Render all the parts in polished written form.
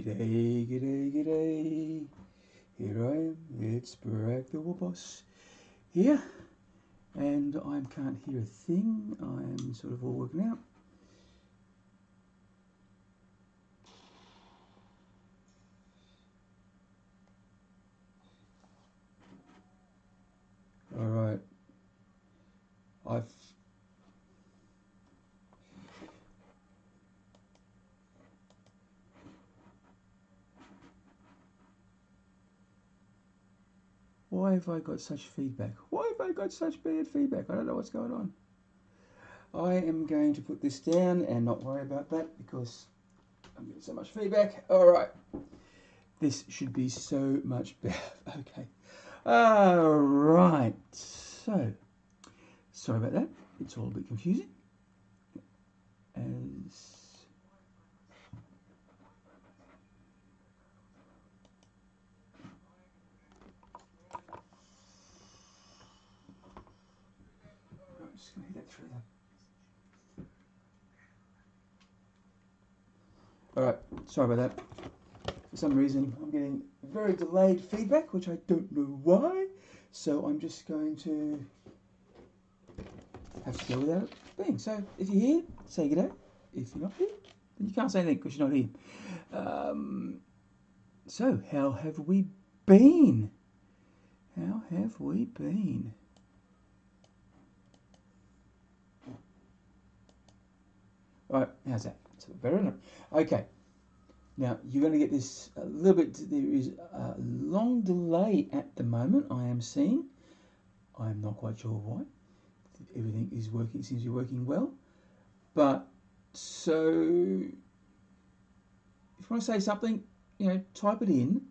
G'day, g'day, g'day. Here I am, it's Brak Da Warboss here, and I can't hear a thing. I'm sort of all working out. Alright. Why have I got such feedback? Why have I got such bad feedback? I don't know what's going on. I am going to put this down and not worry about that because I'm getting so much feedback. Alright. This should be so much better. Okay. Alright. So, sorry about that. It's all a bit confusing. Just going to hit that through there. Alright, sorry about that. For some reason I'm getting very delayed feedback, which I don't know why. So I'm just going to have to go without it being. So if you're here, say good day. If you're not here, then you can't say anything because you're not here. So how have we been? How have we been? Alright, how's that? It's better enough. Okay. Now, you're going to get this a little bit, there is a long delay at the moment, I am seeing. I'm not quite sure why. Everything is working, seems to be working well. But, so, if you want to say something, you know, type it in.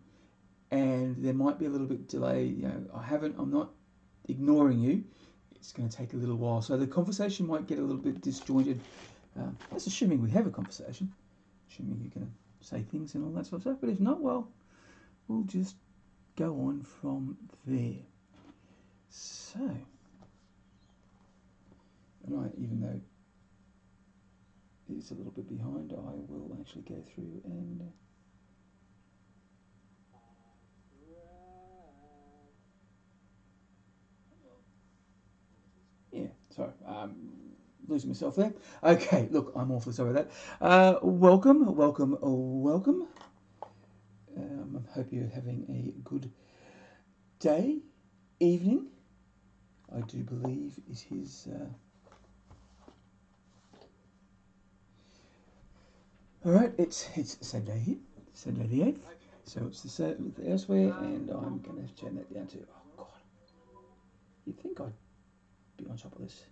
And there might be a little bit delay, you know, I'm not ignoring you. It's going to take a little while. So the conversation might get a little bit disjointed. That's assuming we have a conversation. Assuming you're going to say things and all that sort of stuff, but if not, well, we'll just go on from there. So, and even though it's a little bit behind, I will actually go through and yeah, sorry, losing myself there. Okay, look, I'm awfully sorry about that. Welcome. I hope you're having a good day, evening. I do believe it is. All right, it's Saturday here, Saturday the 8th. So it's the elsewhere, and I'm going to turn that down to. Oh God, you'd think I'd be on top of this.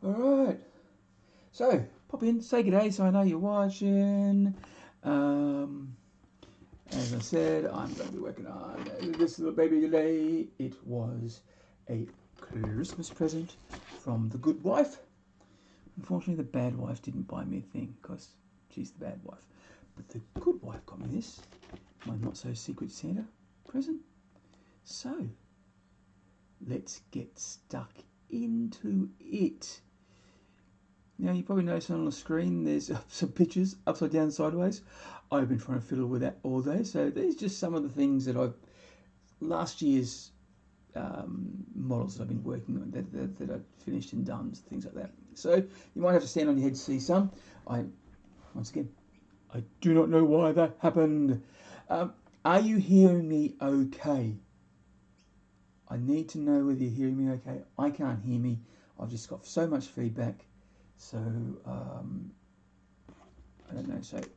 Alright, so pop in, say good day so I know you're watching. As I said, I'm going to be working on this little baby today. It was a Christmas present from the good wife. Unfortunately, the bad wife didn't buy me a thing because she's the bad wife. But the good wife got me this, my not so secret Santa present. So, let's get stuck into it. Now, you probably noticed on the screen there's some pictures upside down, sideways. I've been trying to fiddle with that all day. So these are just some of the things that last year's models that I've been working on, that I've finished and done, things like that. So you might have to stand on your head to see some. Once again, I do not know why that happened. Are you hearing me okay? I need to know whether you're hearing me okay. I can't hear me. I've just got so much feedback. So, I don't know. So, if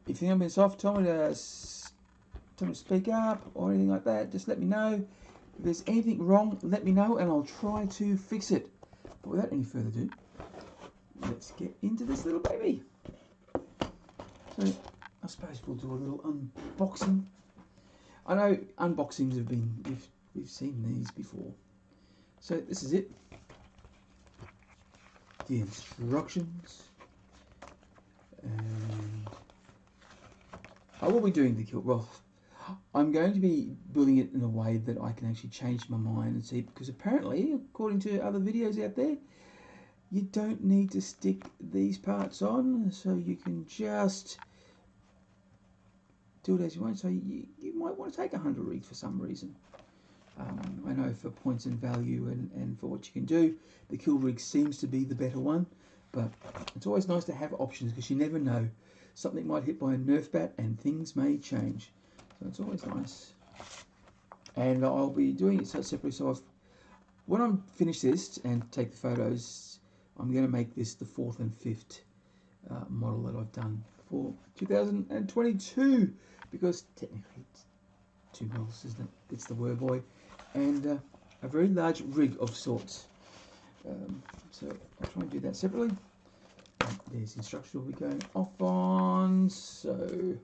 you think I'm being soft, tell me to speak up or anything like that. Just let me know. If there's anything wrong, let me know and I'll try to fix it. But without any further ado, let's get into this little baby. So, I suppose we'll do a little unboxing. I know unboxings have been, we've seen these before. So, this is it. The instructions, and I will be doing the kill. Well, I'm going to be building it in a way that I can actually change my mind and see, because apparently, according to other videos out there, you don't need to stick these parts on, so you can just do it as you want. So you might want to take 100 rigs for some reason. I know for points and value and for what you can do, the kill rig seems to be the better one, but it's always nice to have options because you never know. Something might hit by a Nerf bat and things may change. So it's always nice. And I'll be doing it separately. So when I'm finished this and take the photos, I'm going to make this the 4th and 5th model that I've done for 2022. Because technically it's 2 models, isn't it? It's the Warboy and a very large rig of sorts. So I'll try and do that separately. There's instruction we'll be going off on. So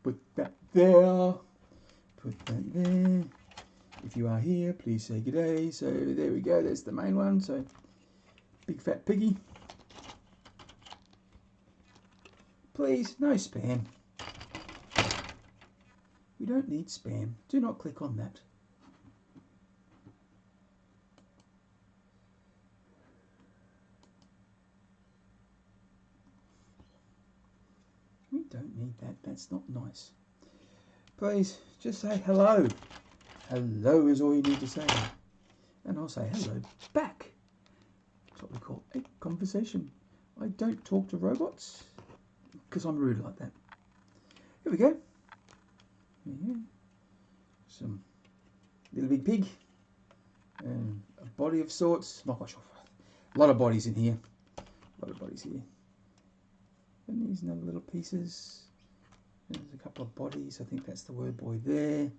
put that there, put that there. If you are here, please say good day. So there we go, there's the main one. So big fat piggy. Please, no spam. We don't need spam. Do not click on that. We don't need that. That's not nice. Please, just say hello. Hello is all you need to say. And I'll say hello back. That's what we call a conversation. I don't talk to robots because I'm rude like that. Here we go. Yeah. Some little big pig and a body of sorts. Not quite sure. A lot of bodies in here. A lot of bodies here. And these other little pieces. There's a couple of bodies. I think that's the Warboy there.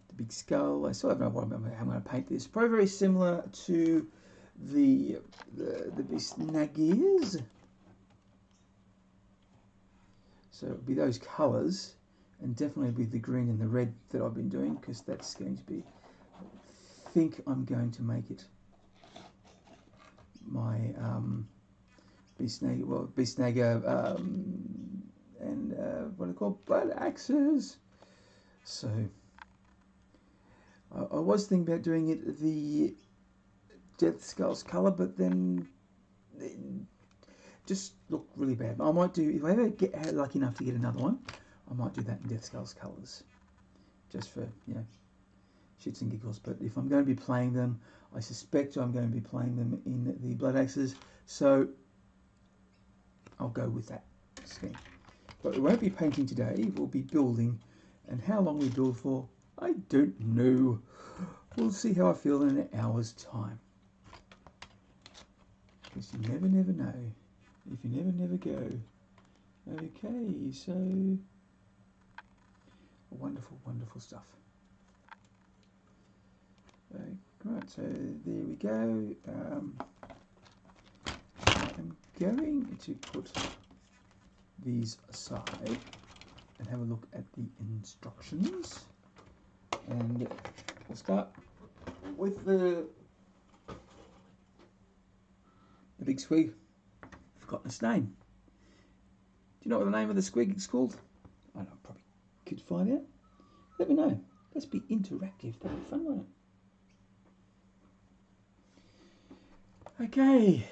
The big skull. I still have no idea how I'm going to paint this. Probably very similar to the Bisnagirs. So it'll be those colours, and definitely with the green and the red that I've been doing, because that's going to be, I think I'm going to make it my Bisnaga, and what are they called? Blood axes. So I was thinking about doing it the Def Skull's colour, but then it just looked really bad. I might do, if I ever get lucky enough to get another one, I might do that in Def Skull's colours, just for, you know, shits and giggles. But if I'm going to be playing them, I suspect I'm going to be playing them in the Blood Axes, so I'll go with that scheme. But we won't be painting today, we'll be building, and how long we build for, I don't know. We'll see how I feel in an hour's time. Because you never know. If you never go. Okay, so wonderful, wonderful stuff. Right, so there we go. I'm going to put these aside and have a look at the instructions. And we'll start with the big squig. Forgotten its name. Do you know what the name of the squig is called? I don't know, probably could find out. Let me know. Let's be interactive. That'd be fun, won't it? Okay.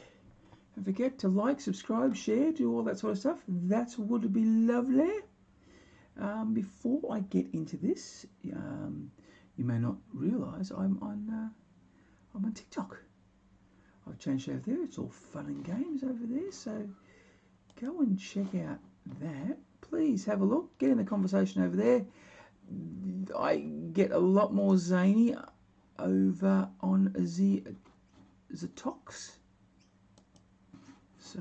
Don't forget to like, subscribe, share, do all that sort of stuff. That would be lovely. Before I get into this, you may not realise I'm on TikTok. I've changed over there. It's all fun and games over there. So go and check out that. Please have a look. Get in the conversation over there. I get a lot more zany over on the Tox. So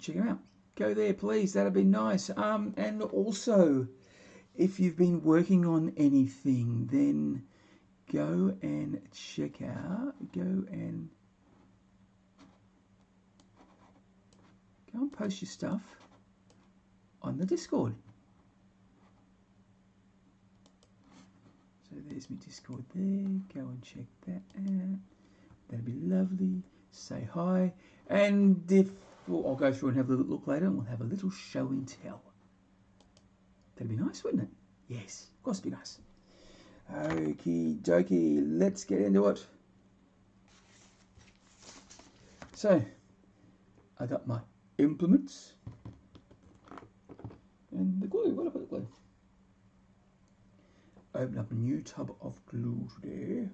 check them out. Go there, please. That'd be nice. And also, if you've been working on anything, then go and check out. Go and post your stuff on the Discord. there's my Discord there. Go and check that out. That'd be lovely. Say hi. And if well, I'll go through and have a look later and we'll have a little show and tell. That'd be nice, wouldn't it? Yes, of course it'd be nice. Okie dokie, let's get into it. So, I got my implements and the glue. Where did I put the glue? Open up a new tub of glue today.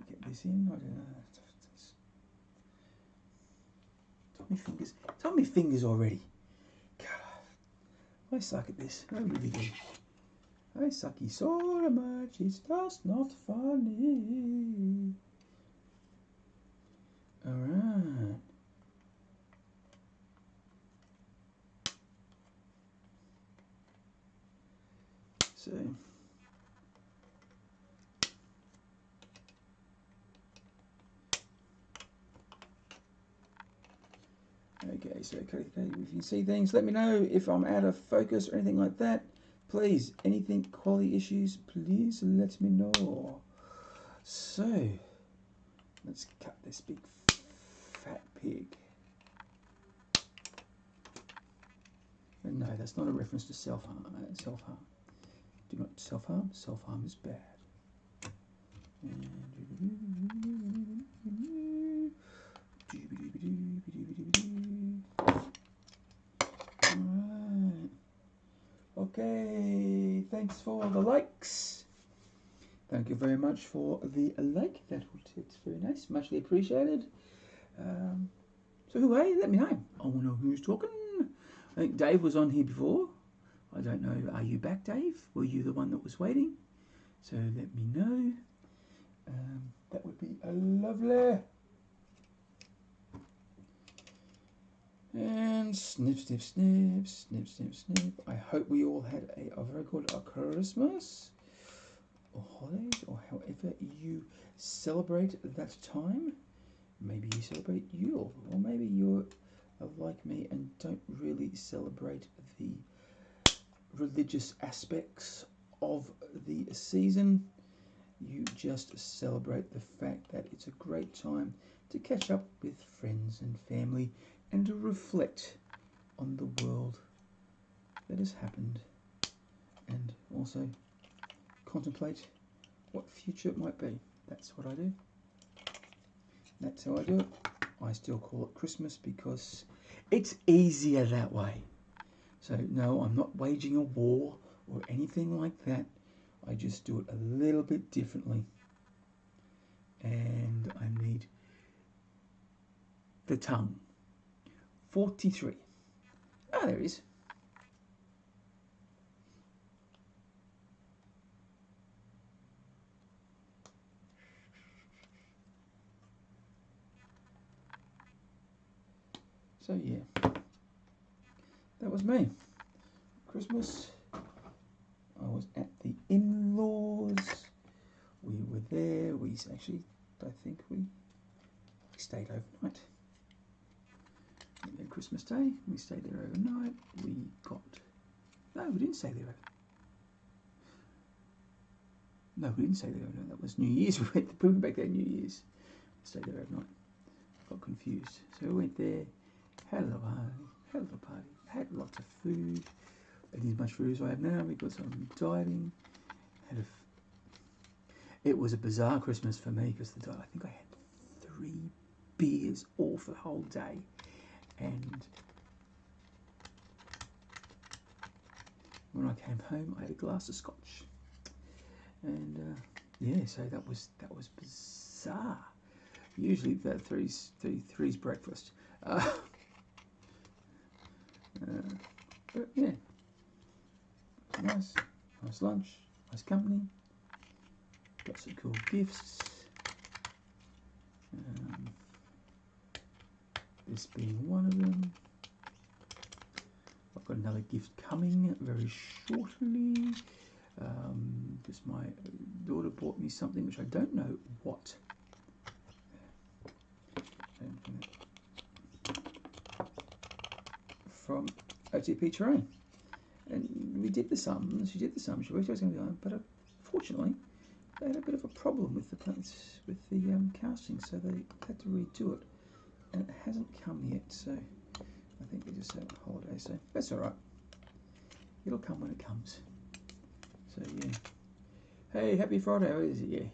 Get this in. I don't know. It's on my fingers already. God, I suck at this. I really do. I sucky so much. It's just not funny. Alright. So. Okay, so if you see things, let me know if I'm out of focus or anything like that. Please, anything quality issues, please let me know. So, let's cut this big fat pig. And no, that's not a reference to self-harm. Self-harm. Do not self-harm. Self-harm is bad. Alright. Okay, thanks for the likes. Thank you very much for the like. It's very nice, muchly appreciated. So hey, let me know. I want to know who's talking. I think Dave was on here before. I don't know. Are you back, Dave? Were you the one that was waiting? So let me know. That would be lovely. And snip, snip, snip, snip, snip, snip. I hope we all had a very good Christmas or holidays or however you celebrate that time. Maybe you celebrate Yule, or maybe you're like me and don't really celebrate the religious aspects of the season. You just celebrate the fact that it's a great time to catch up with friends and family and to reflect on the world that has happened and also contemplate what future it might be. That's what I do. That's how I do it. I still call it Christmas because it's easier that way. So no, I'm not waging a war or anything like that. I just do it a little bit differently. And I need the tongue. 43. Ah, there it is. So yeah, that was me. Christmas, I was at the in-laws. We were there. We actually, I think we stayed overnight. And then Christmas Day, we stayed there overnight. We didn't stay there overnight. No, we didn't stay there overnight. That was New Year's. We went back there New Year's. Stayed there overnight. Got confused. So we went there, had a little party, had lots of food. I didn't eat as much food as I have now because I'm dieting. It was a bizarre Christmas for me because I think I had 3 beers all for the whole day. And when I came home, I had a glass of scotch. And yeah, so that was bizarre. Usually that three's breakfast. But yeah, nice lunch, nice company. Got some cool gifts. This being one of them. I've got another gift coming very shortly. Because my daughter bought me something which I don't know what. From OTP Terrain. And we did the sums. She worked out it was going to be on, but unfortunately, they had a bit of a problem with the casting, so they had to redo it, and it hasn't come yet. So I think they just had a holiday, so that's all right. It'll come when it comes. So yeah. Hey, happy Friday! What is it? Yeah,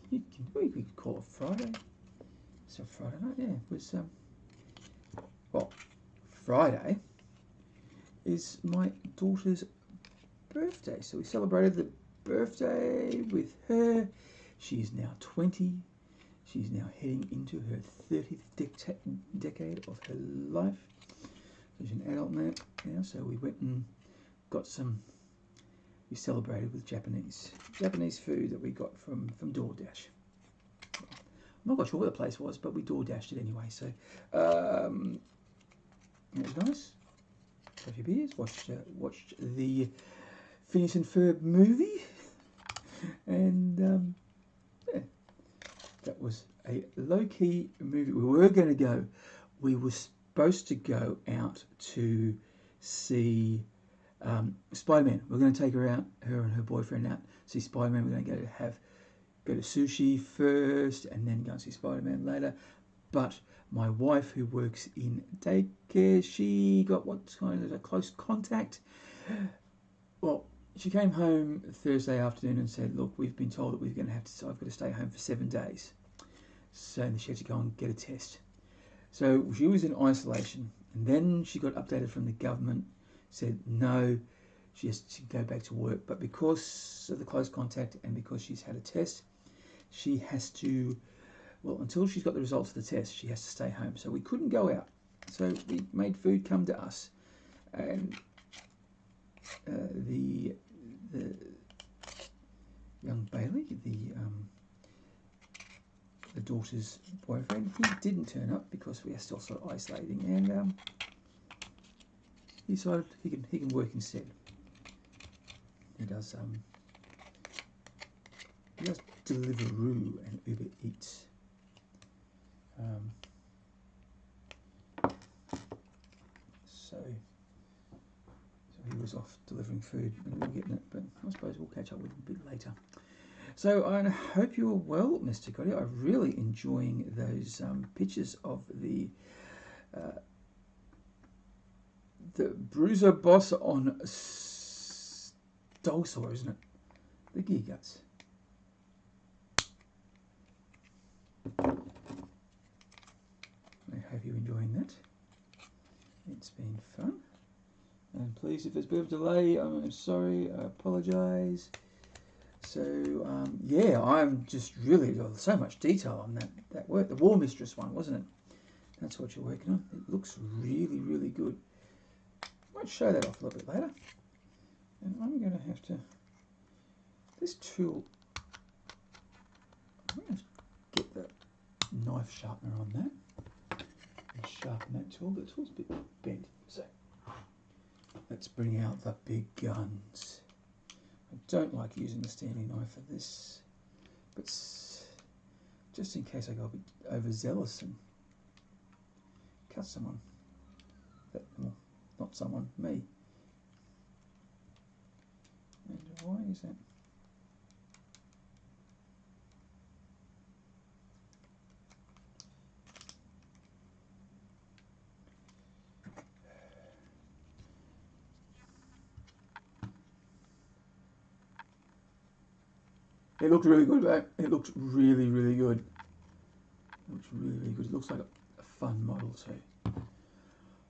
we could call it Friday. So Friday night, yeah, it was well, Friday is my daughter's birthday, so we celebrated the birthday with her. She is now 20. She's now heading into her 30th decade of her life. So she's an adult now, so we went and got some. We celebrated with Japanese food that we got from DoorDash. I'm not quite sure where the place was, but we DoorDashed it anyway. So it was nice. Had a few beers. Watched the Phineas and Ferb movie, and yeah, that was a low-key movie. We were going to go. We were supposed to go out to see Spider-Man. We're going to take her and her boyfriend out, see Spider-Man. We're going to go to sushi first and then go and see Spider-Man later. But my wife, who works in daycare, she got what's kind of a close contact. Well, she came home Thursday afternoon and said, look, we've been told that we're going to have to, so I've got to stay home for 7 days. So she had to go and get a test. So she was in isolation. And then she got updated from the government, said no, she has to go back to work. But because of the close contact and because she's had a test, she has to, well, until she's got the results of the test, she has to stay home. So we couldn't go out. So we made food come to us. And the young Bailey, the daughter's boyfriend, he didn't turn up because we are still sort of isolating, and he decided he can work instead. He does Deliveroo and Uber Eats. So he was off delivering food and we were getting it, but I suppose we'll catch up with him a bit later. So I hope you're well, Mr. Cody. I'm really enjoying those pictures of the Bruiser Boss on Dulsaur, isn't it? The Gearguts. I hope you're enjoying that. It's been fun. And please, if there's a bit of delay, I'm sorry, I apologise. So, yeah, I'm just really got so much detail on that work. The War Mistress one, wasn't it? That's what you're working on. It looks really, really good. I might show that off a little bit later. And I'm going to have to, this tool, I'm going to get the knife sharpener on that and sharpen that tool. The tool's a bit bent, so let's bring out the big guns. I don't like using the Stanley knife for this, but just in case I go a bit overzealous and cut someone, well, not someone, me. And why is that? It looked really good, mate. It looked really, really good. It looks really, really good. It looks like a fun model too.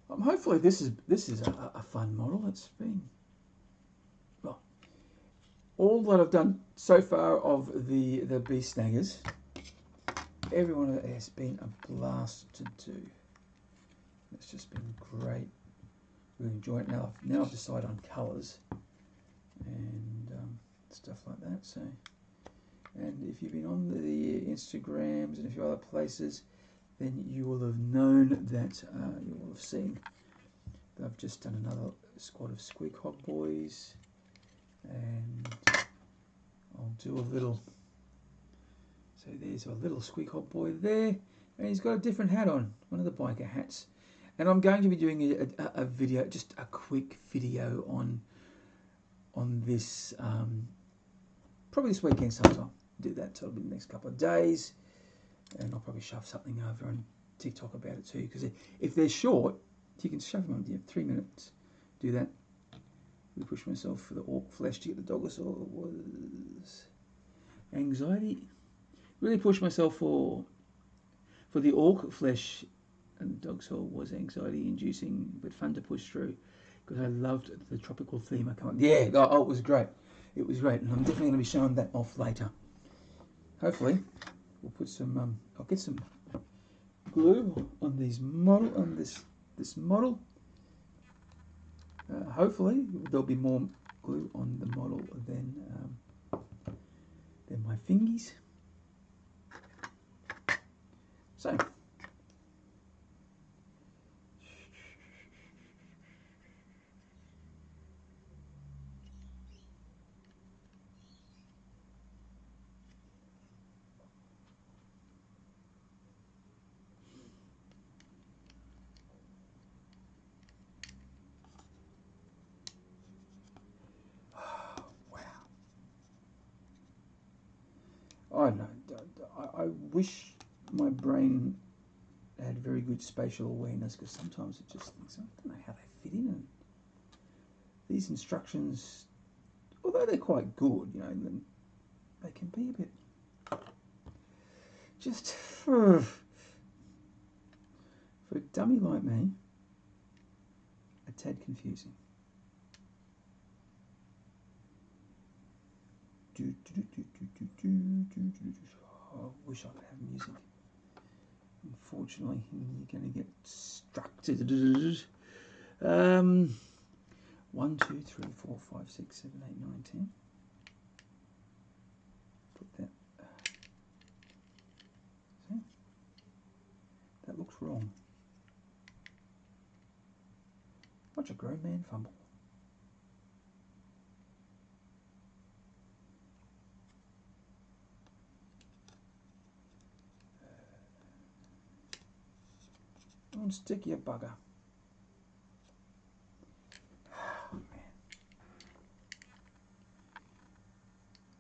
Hopefully this is a fun model. It's been, well, all that I've done so far of the beast snaggers, every one of it has been a blast to do. It's just been great. Really enjoy it. Now I've decided on colours and stuff like that. So. And if you've been on the Instagrams and a few other places, then you will have known that, you will have seen that I've just done another squad of Squeak Hog Boys. And I'll do a little, so there's a little Squeak Hog Boy there. And he's got a different hat on, one of the biker hats. And I'm going to be doing a video, just a quick video on on this, probably this weekend sometime. Do that, so it'll be the next couple of days, and I'll probably shove something over on TikTok about it too, because if they're short, you can shove them on 3 minutes. Do that. Really push myself for the orc flesh to get the Doggosaur. It was anxiety. Really pushed myself for the orc flesh, and the Doggosaur was anxiety inducing, but fun to push through, because I loved the tropical theme. I can't. Yeah, oh, it was great. It was great, and I'm definitely going to be showing that off later. Hopefully, we'll put some. I'll get some glue on these model this model. Hopefully, there'll be more glue on the model than my fingies. So. I don't know. I wish my brain had very good spatial awareness, because sometimes it just thinks, I don't know how they fit in. And these instructions, although they're quite good, you know, they can be a bit just for a dummy like me, a tad confusing. Oh, I wish I could have music. Unfortunately, you're going to get distracted. 1, 2, 3, 4, 5, 6, 7, 8, 9, 10. Put that. See? That looks wrong. Watch a grown man fumble. Stick your bugger. Oh, man.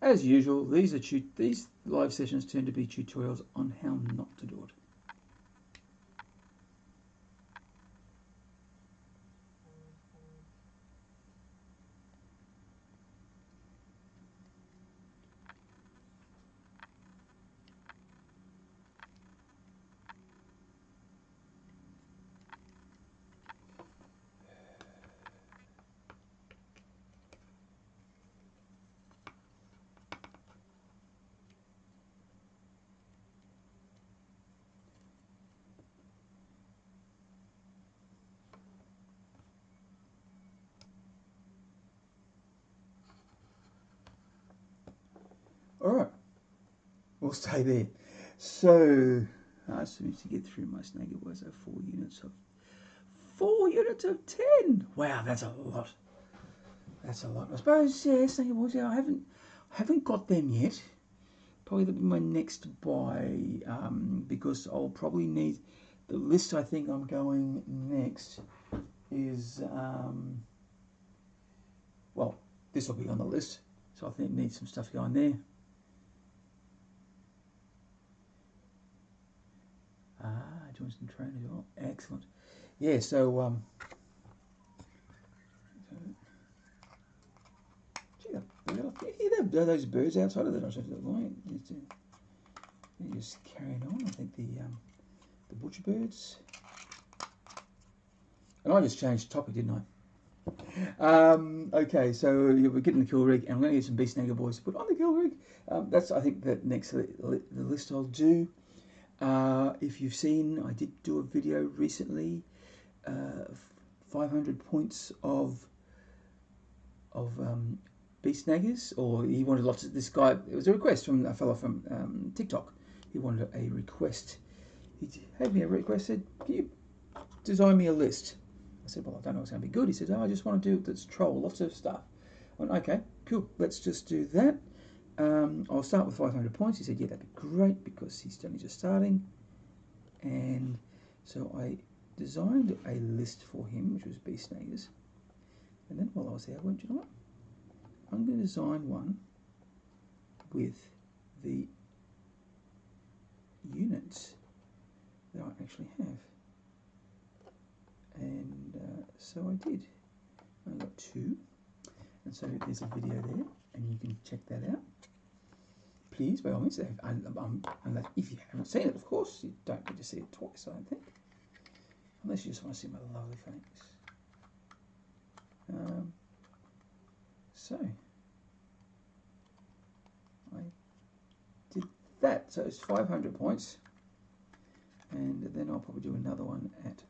As usual, these live sessions tend to be tutorials on how not to do it. Alright, we'll stay there. So, I need to get through my snake. It was 4 units of 10. Wow, that's a lot. That's a lot. I suppose, yeah, snake boys, yeah, I haven't got them yet. Probably that'll be my next buy, because I'll probably need the list. I think I'm going next is, well, this will be on the list, so I think I need some stuff going there. Join some train as well. Excellent. Yeah, so gee, there are those birds outside of that. I said, they're just carrying on. I think the butcher birds. And I just changed topic, didn't I? Okay, so we're getting the kill rig, and I'm going to get some beast snagger boys to put on the kill rig. That's, I think, the next the list I'll do. If you've seen, I did do a video recently, 500 points of beast snaggers, or he wanted lots of, this guy, it was a request from a fellow from TikTok. He wanted a request. He had me a request, said, can you design me a list? I said, well, I don't know what's going to be good. He said, oh, I just want to do that's troll, lots of stuff. I went, okay, cool, let's just do that. I'll start with 500 points. He said, yeah, that'd be great, because he's only just starting. And so I designed a list for him, which was beast snaggers. And then while I was there, I went, you know what? I'm going to design one with the units that I actually have. And so I did. I got 2. And so there's a video there, and you can check that out. Please, by all means, unless if you haven't seen it, of course, you don't need to see it twice, I don't think. Unless you just want to see my lovely face. So, I did that. So it's 500 points. And then I'll probably do another one at...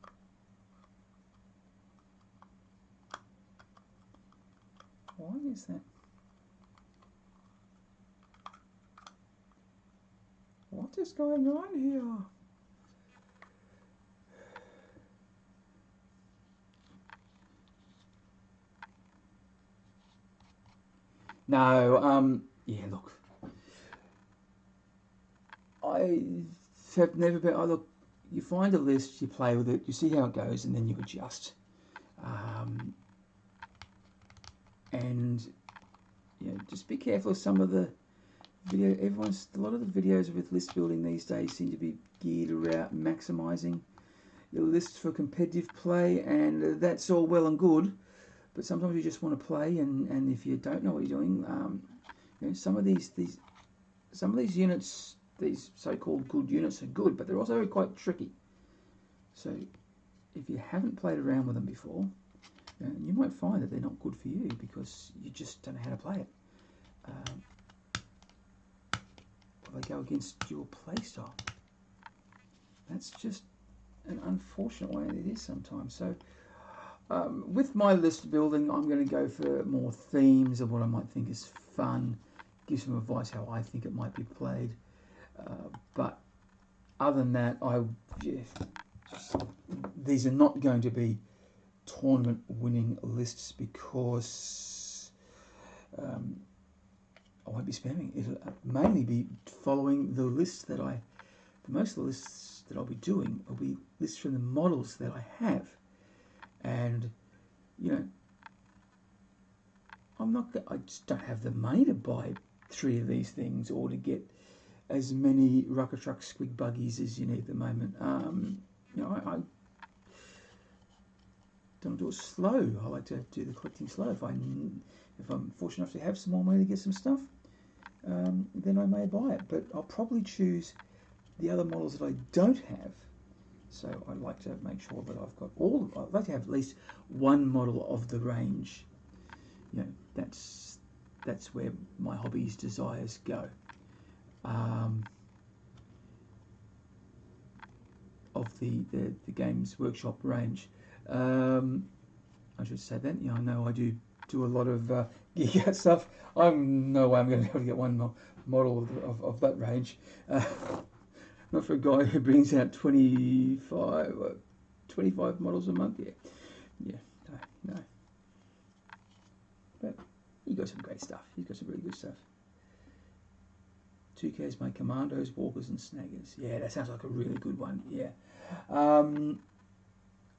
Why is that? What is going on here? No, yeah, look. I have never been, look, you find a list, you play with it, you see how it goes, and then you adjust. And, you know, just be careful of some of the video, a lot of the videos with list building these days seem to be geared around maximising your lists for competitive play, and that's all well and good, but sometimes you just want to play, and if you don't know what you're doing, you know, some of these units, these so-called good units, are good, but they're also quite tricky. So if you haven't played around with them before, you might find that they're not good for you because you just don't know how to play it. Or they go against your play style. That's just an unfortunate way it is sometimes. So with my list building, I'm going to go for more themes of what I might think is fun, give some advice how I think it might be played. But other than that, these are not going to be tournament winning lists because I won't be spamming. It'll mainly be following the lists that most of the lists that I'll be doing will be lists from the models that I have. And, you know, I just don't have the money to buy 3 of these things or to get as many Rucker Truck Squig Buggies as you need at the moment. You know, I don't do it slow. I like to do the collecting slow. If I'm fortunate enough to have some more money to get some stuff, then I may buy it. But I'll probably choose the other models that I don't have. So I'd like to make sure that I've got I'd like to have at least one model of the range. You know, that's where my hobby's desires go. Of the Games Workshop range. I should say that. You know, I know I do a lot of Gearguts stuff. No way I'm going to be able to get one model of that range. Not for a guy who brings out 25 models a month. Yeah, no. But he got some great stuff. He's got some really good stuff. 2Ks make commandos, walkers, and snaggers. Yeah, that sounds like a really good one. Yeah. I'll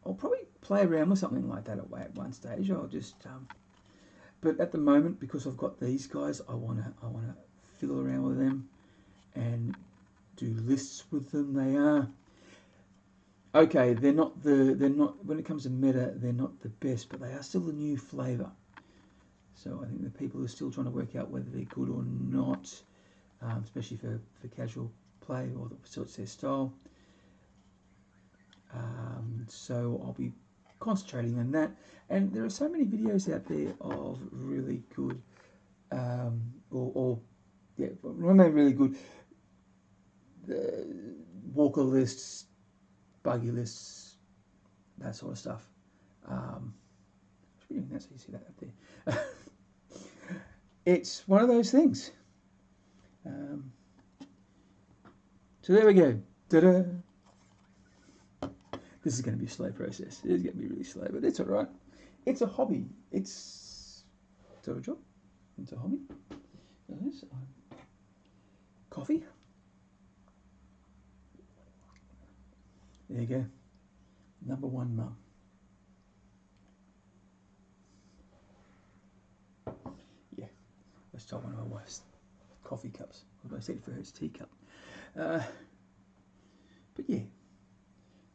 probably play around with something like that at one stage. I'll just, but at the moment, because I've got these guys, I wanna fiddle around with them and do lists with them. They are okay. They're not when it comes to meta, they're not the best, but they are still the new flavour. So I think the people who are still trying to work out whether they're good or not, especially for casual play or that suits their style. So I'll be concentrating on that, and there are so many videos out there of really good, really good walker lists, buggy lists, that sort of stuff. Should be doing that so you see that up there. It's one of those things. So there we go. Ta-da! This is going to be a slow process. It is going to be really slow, but it's all right. It's a hobby. It's not a job. It's a hobby. Coffee. There you go. Number 1 mum. Yeah. I stole one of my wife's coffee cups. I said for her it's teacup. But yeah,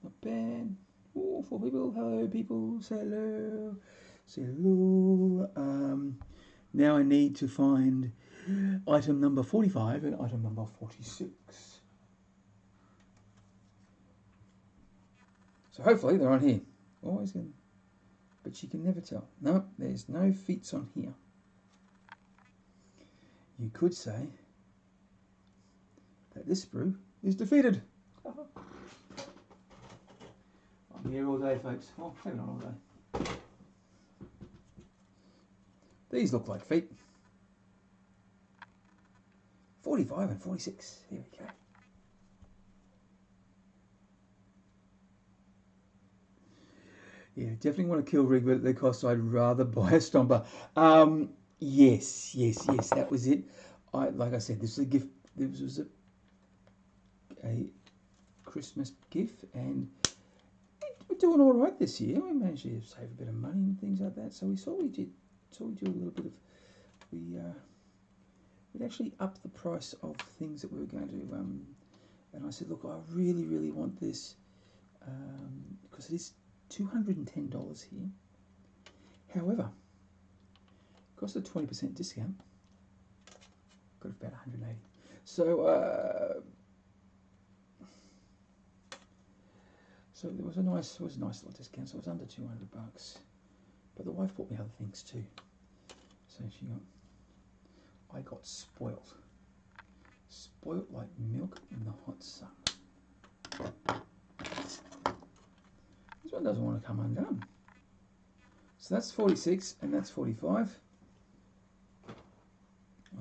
not bad. Oh, 4 people. Hello, people. Say hello. Say hello. Now I need to find item number 45 and item number 46. So hopefully they're on here. Always good. But you can never tell. No, there's no feats on here. You could say that this sprue is defeated. I'm here all day, folks. Well, maybe not all day. These look like feet. 45 and 46. Here we go. Yeah, definitely want to kill rig, but at the cost I'd rather buy a stomper. Yes, that was it. Like I said, this was a gift. This was a Christmas gift, and we're doing all right this year. We managed to save a bit of money and things like that. So we saw we do a little bit of we'd actually upped the price of things that we were going to. And I said, look, I really want this because it is $210 here. However, cost a 20% discount, got about 180. So so there was a nice little discount. So it was under $200. But the wife bought me other things too. So I got spoilt like milk in the hot sun. This one doesn't want to come undone. So that's 46 and that's 45.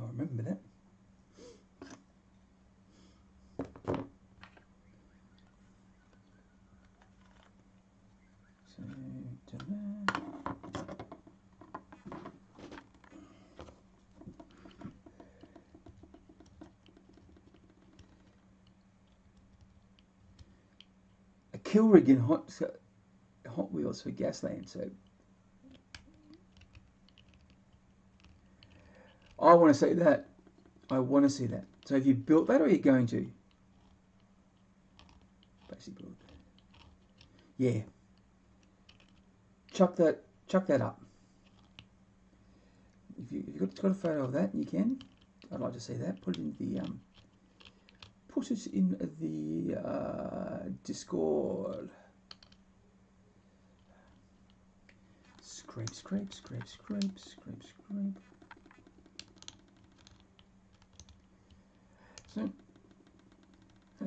I'll remember that. So, a kill rig in Hot Wheels for Gasland. So I want to see that. I want to see that. So have you built that or are you going to? Basic build. Yeah. Chuck that up. If you've got a photo of that, you can. I'd like to see that. Put it in the Discord. Scrape. So,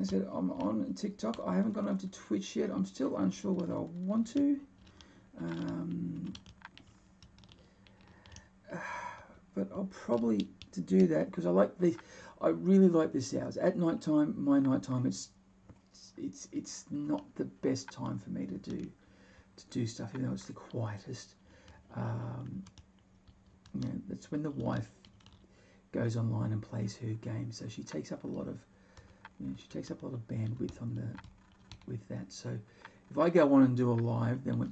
as I said, I'm on TikTok. I haven't gone over to Twitch yet. I'm still unsure whether I want to. But I'll probably to do that because I really like this hours. At night time, my night time, it's not the best time for me to do stuff. Even though it's the quietest. That's when the wife goes online and plays her game, so she takes up a lot of bandwidth with that. So if I go on and do a live, then it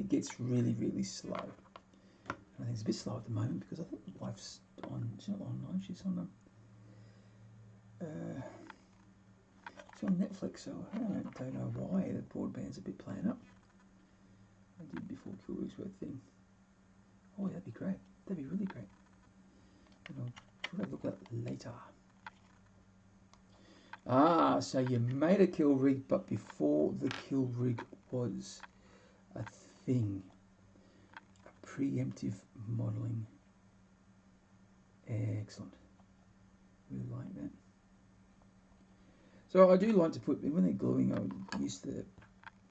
gets really slow. I think it's a bit slow at the moment because I think the wife's on. She's not online. She's on Netflix. So I don't know why the broadband's a bit playing up. I did before Kill Week's worth thing. Oh, that'd be great. That'd be really great. I'll look at that later. So you made a kill rig, but before the kill rig was a thing. A preemptive modelling. Excellent. Really like that. So I do like to put, when they're gluing, I would use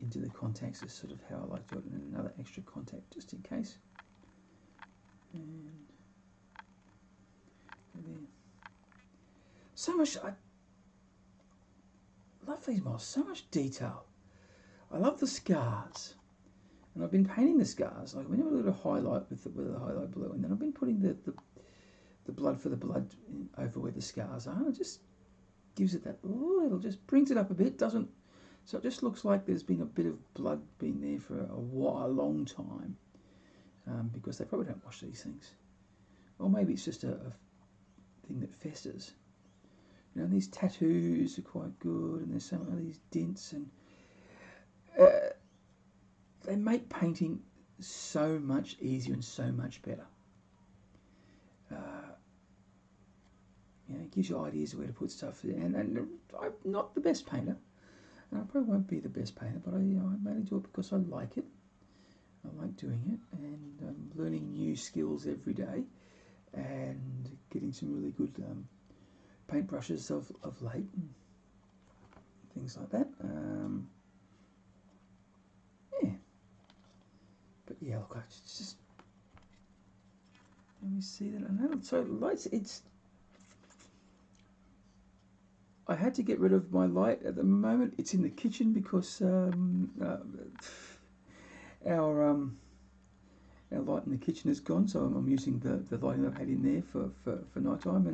into the contacts is sort of how I like to do it, and another extra contact just in case. And there. So much, I love these models, so much detail. I love the scars, and I've been painting the scars. Like when you have a little highlight with the highlight blue, and then I've been putting the blood for the blood over where the scars are. It just gives it that. Oh, it'll just brings it up a bit. Doesn't. So it just looks like there's been a bit of blood being there for a long time, because they probably don't wash these things. or maybe it's just a thing that festers. You know, these tattoos are quite good, and there's some of these dents, and they make painting so much easier and so much better. You know, it gives you ideas of where to put stuff in. And I'm not the best painter, and I probably won't be the best painter, but I mainly do it because I like it. I like doing it, and I'm learning new skills every day, and getting some really good paintbrushes of late, and things like that. Yeah, but yeah, look, I just let me see that. And so lights, I had to get rid of my light at the moment. It's in the kitchen because our light in the kitchen is gone, so I'm using the lighting I've had in there for night time,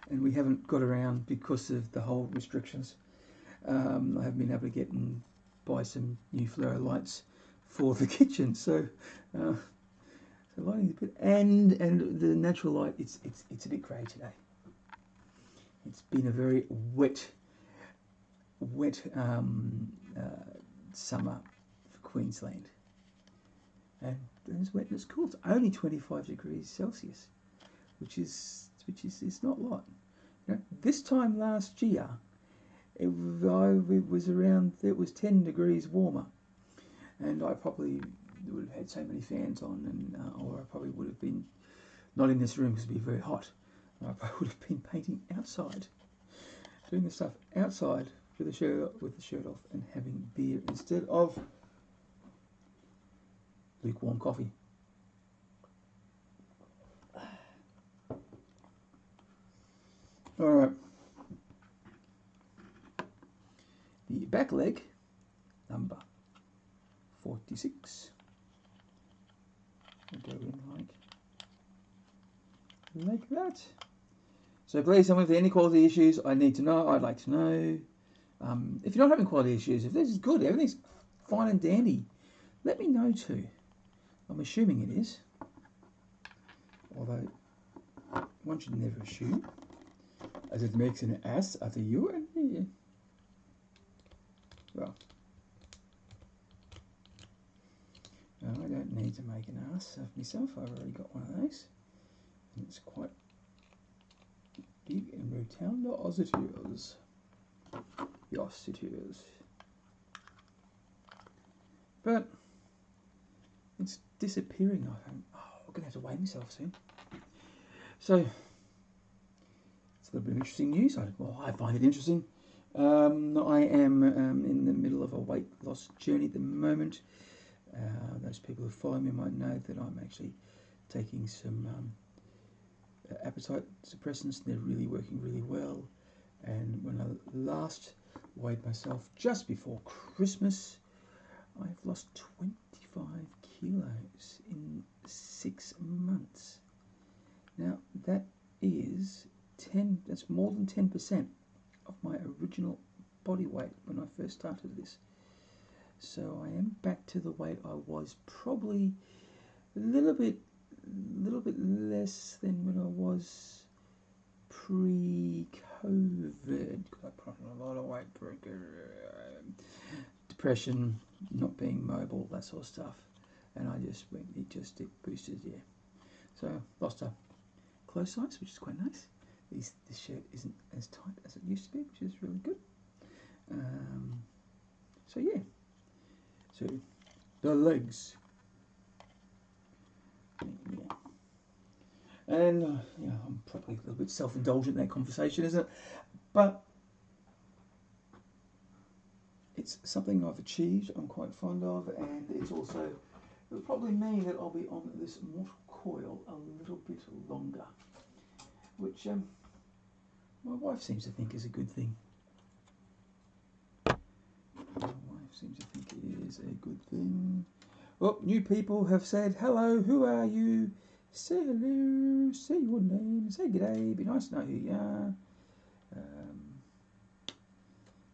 and we haven't got around because of the whole restrictions. I haven't been able to get and buy some new fluoro lights for the kitchen, so lighting a bit, and the natural light. It's a bit grey today. It's been a very wet summer for Queensland, and it's wet and it's cool. It's only 25 degrees Celsius, which is not a lot. You know, this time last year, it was 10 degrees warmer, and I probably would have had so many fans on, and or I probably would have been not in this room because it'd be very hot. I probably would have been painting outside, doing the stuff outside with the shirt off, and having beer instead of lukewarm coffee. All right. The back leg, number 46. We'll go in like that. So please tell me if there are any quality issues. I need to know. I'd like to know. If you're not having quality issues, if this is good, everything's fine and dandy, let me know too. I'm assuming it is. Although, one should never assume, as it makes an ass out of you and me. Well, no, I don't need to make an ass of myself. I've already got one of those. And it's quite big and rotund. As it is. Yes, it is. But it's disappearing. I'm going to have to weigh myself soon. So it's a little bit of interesting news. I find it interesting. I am in the middle of a weight loss journey at the moment. Those people who follow me might know that I'm actually taking some appetite suppressants. They're really working really well. And when I last weighed myself just before Christmas, I've lost 25 kilos in 6 months. Now that is that's more than 10% of my original body weight when I first started this. So I am back to the weight I was, probably a little bit less than when I was pre-COVID. I put on a lot of weight, depression, not being mobile, that sort of stuff, and it boosted, yeah. So lost a clothes size, which is quite nice. This shirt isn't as tight as it used to be, which is really good. So yeah. So the legs. Yeah. And I'm probably a little bit self-indulgent in that conversation, isn't it? But it's something I've achieved, I'm quite fond of, and it'll probably mean that I'll be on this mortal coil a little bit longer, which my wife seems to think is a good thing. Seems to think it is a good thing. Well, new people have said, hello, who are you? Say hello, say your name, say g'day, be nice to know who you are.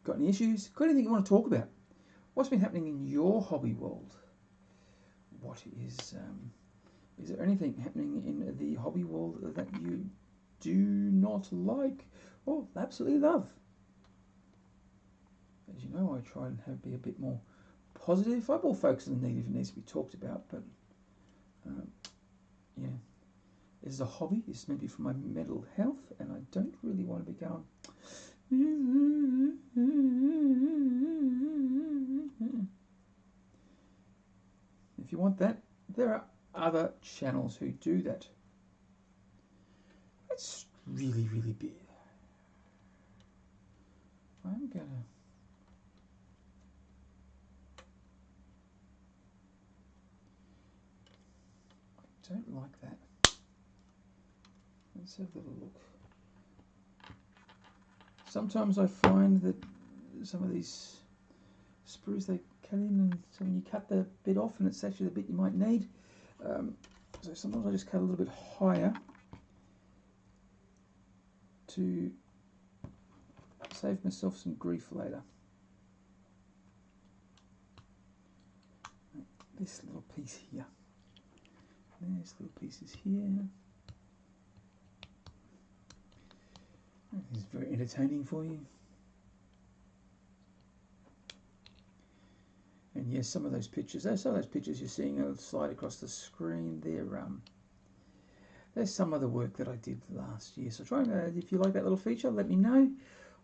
Got any issues? Got anything you want to talk about? What's been happening in your hobby world? What is Is there anything happening in the hobby world that you do not like or absolutely love? As you know, I try and be a bit more positive. I'm more focused on the negative needs to be talked about, but yeah, this is a hobby. It's meant to be for my mental health, and I don't really want to be going. If you want that, there are other channels who do that. It's really, really big. I'm gonna. I don't like that. Let's have a little look. Sometimes I find that some of these sprues they cut in, and so when you cut the bit off, and it's actually the bit you might need. So sometimes I just cut a little bit higher to save myself some grief later. This little piece here. There's little pieces here. This is very entertaining for you. And yes, some of those pictures, some of those pictures you're seeing slide across the screen, there's some of the work that I did last year. So try and, if you like that little feature, let me know.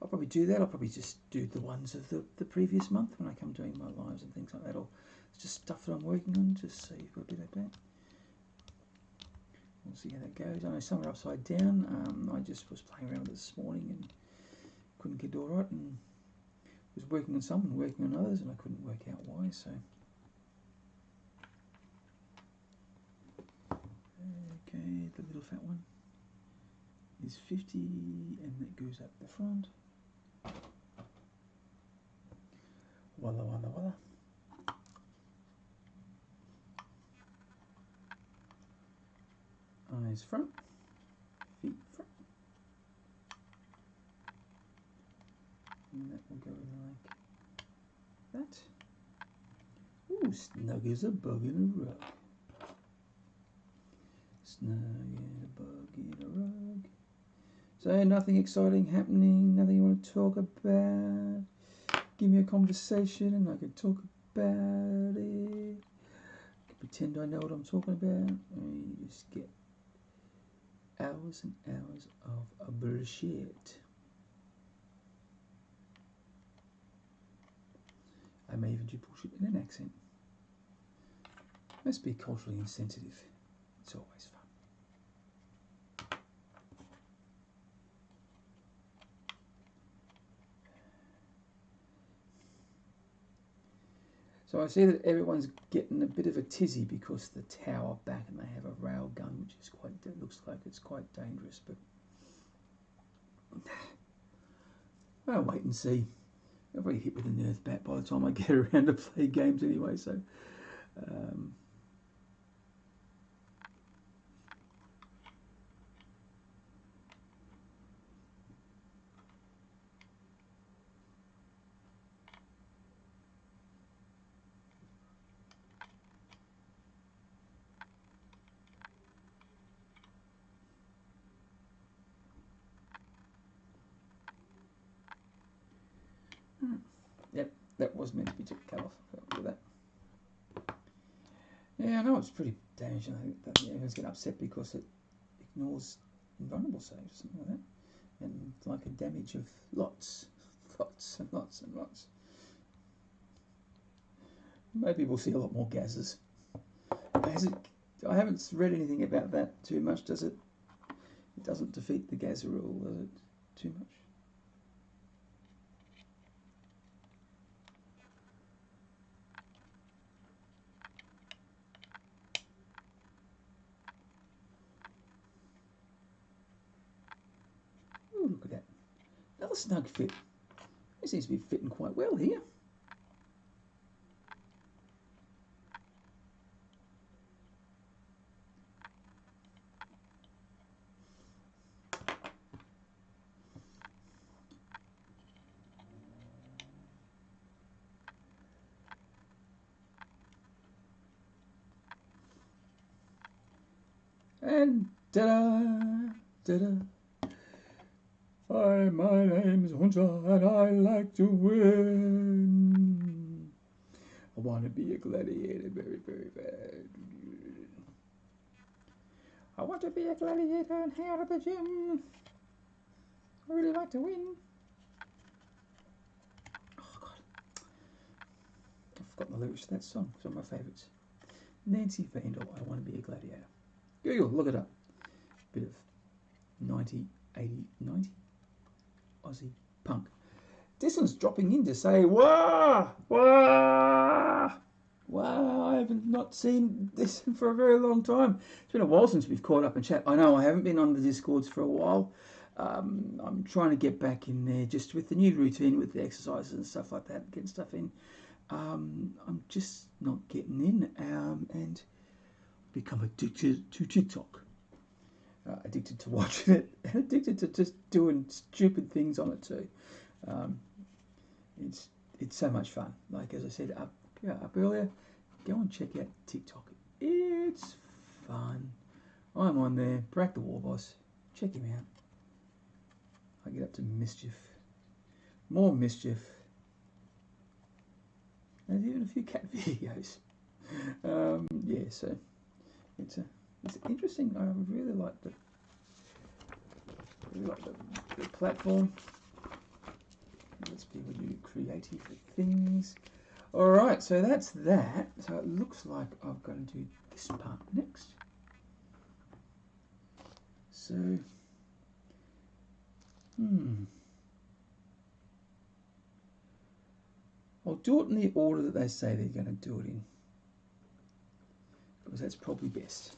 I'll probably do that. I'll probably just do the ones of the previous month when I come doing my lives and things like that. It's just stuff that I'm working on, just so you've got a bit of that. We'll see how that goes. I know some are upside down. I just was playing around with it this morning and couldn't get it all right, and was working on some and working on others, and I couldn't work out why. So okay, the little fat one is 50, and that goes up the front. Walla walla walla. Eyes front, feet front, and that will go in like that. Ooh, snug as a bug in a rug. Snug as a bug in a rug. So nothing exciting happening, nothing you want to talk about. Give me a conversation and I can talk about it. I can pretend I know what I'm talking about. And you just get hours and hours of bullshit. I may even do bullshit in an accent. Let's be culturally insensitive. It's always fun. So I see that everyone's getting a bit of a tizzy because the tower back and they have a rail gun, which is quite, it looks like it's quite dangerous, but I'll wait and see. I'll probably hit with a nerf bat by the time I get around to play games anyway, so yep, that was meant to be cut off. Look at that. Yeah, I know it's pretty damaging. I think that everyone's getting upset because it ignores invulnerable saves, something like that, and like a damage of lots and lots and lots. Maybe we'll see a lot more gases. I haven't read anything about that too much, does it? It doesn't defeat the gas rule, does it? Too much? Ooh, look at that. Another snug fit. It seems to be fitting quite well here. And ta-da, ta-da. Hi, my name's Hunter and I like to win. I want to be a gladiator very, very bad. I want to be a gladiator and hang out at the gym. I really like to win. Oh, God. I forgot the lyrics to that song. It's one of my favourites. Nancy Vandal, I want to be a gladiator. Google, look it up. Bit of 90, 80, 90 Aussie punk. This one's dropping in to say, wah, wah, wow, I haven't not seen this for a very long time. It's been a while since we've caught up and chat. I know I haven't been on the Discords for a while. I'm trying to get back in there just with the new routine with the exercises and stuff like that, getting stuff in. I'm just not getting in and become addicted to TikTok. Addicted to watching it and addicted to just doing stupid things on it too. It's so much fun. Like as I said up earlier, go and check out TikTok. It's fun. I'm on there. Brak Da Warboss. Check him out. I get up to mischief. More mischief. There's even a few cat videos. Yeah, so it's interesting. I really like the platform. Let's be able to do creative things. All right, so that's that. So it looks like I've got to do this part next. So, I'll do it in the order that they say they're going to do it in, because that's probably best.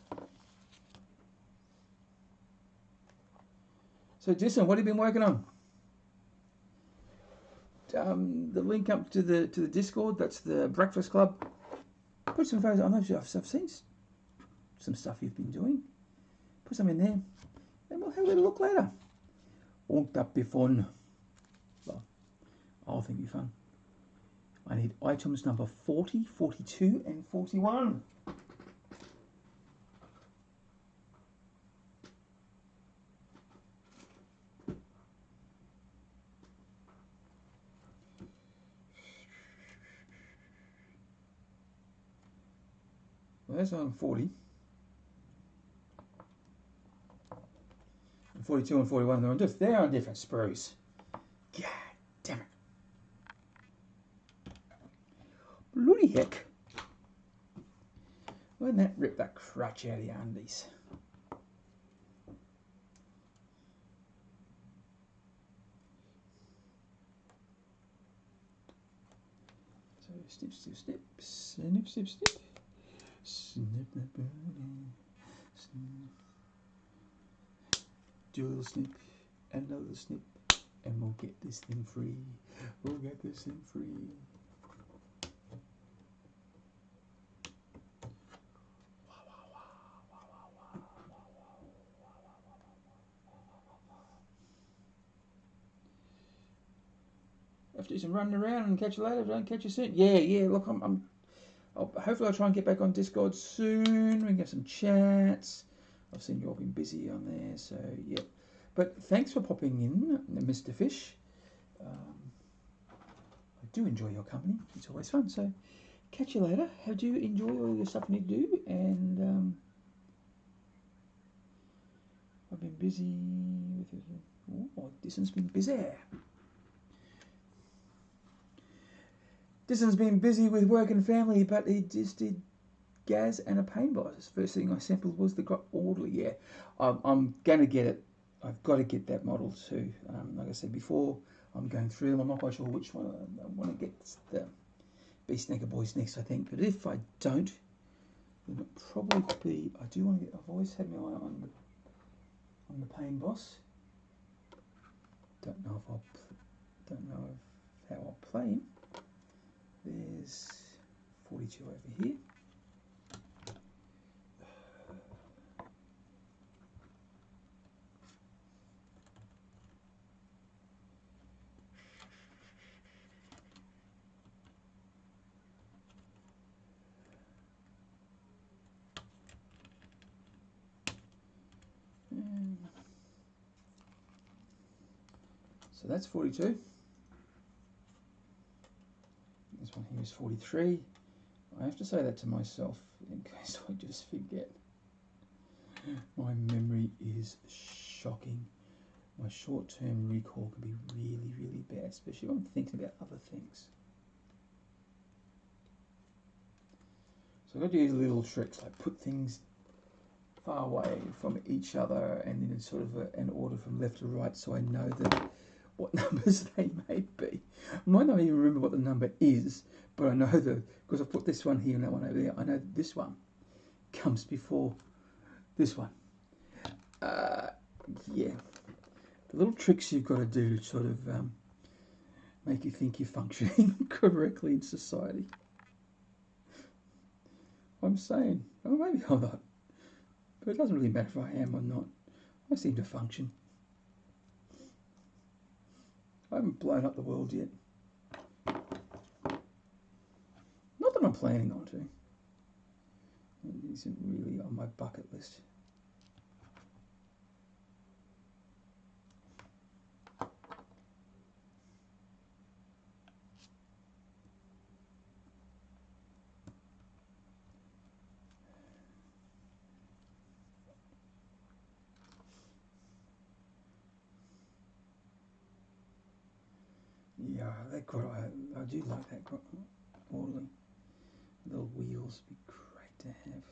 So, Jason, what have you been working on? The link up to the Discord. That's the Breakfast Club. Put some photos. I know I've seen some stuff you've been doing. Put some in there, and we'll have a little look later. Won't that be fun? Well, I think it'll be fun. I need items number 40, 42, and 41. Well, that's on 40. And 42 and 41, they're on different sprues. God damn it. Bloody heck. Why didn't that rip that crutch out of your undies? So snip, snip, snip, snip, snip, snip. Snip, snip, snip. Do a little snip, and another snip, and we'll get this thing free. We'll get this thing free. Have to do some running around and catch you later. Don't catch you soon. Yeah. Look, hopefully I'll try and get back on Discord soon. We can get some chats. I've seen you all been busy on there, so yeah. But thanks for popping in, Mr. Fish. I do enjoy your company. It's always fun. So catch you later. How do you enjoy all your stuff you need to do? And I've been busy with it. Oh, Disson's been busy. Disson's been busy with work and family, but he just did gas and a paintbrush. The first thing I sampled was the orderly. Yeah, I'm gonna get it. I've got to get that model too. Like I said before, I'm going through them. I'm not quite sure which one I want to get. The Beast Snaker Boys next, I think. But if I don't, then it'll probably be. I do want to get. I've always had my eye on the Pain Boss. Don't know how I'll play him. There's 42 over here. So that's 42. This one here is 43. I have to say that to myself in case I just forget. My memory is shocking. My short-term recall can be really, really bad, especially when I'm thinking about other things. So I've got to use little tricks, like put things far away from each other and in sort of an order from left to right, so I know that what numbers they may be. I might not even remember what the number is, but I know that because I've put this one here and that one over there, I know that this one comes before this one. Yeah, the little tricks you've got to do to sort of make you think you're functioning correctly in society. I'm saying, oh, maybe I'm not, but it doesn't really matter if I am or not. I seem to function. I haven't blown up the world yet. Not that I'm planning on to. It isn't really on my bucket list. Yeah, that I do like that orderly. Little wheels would be great to have.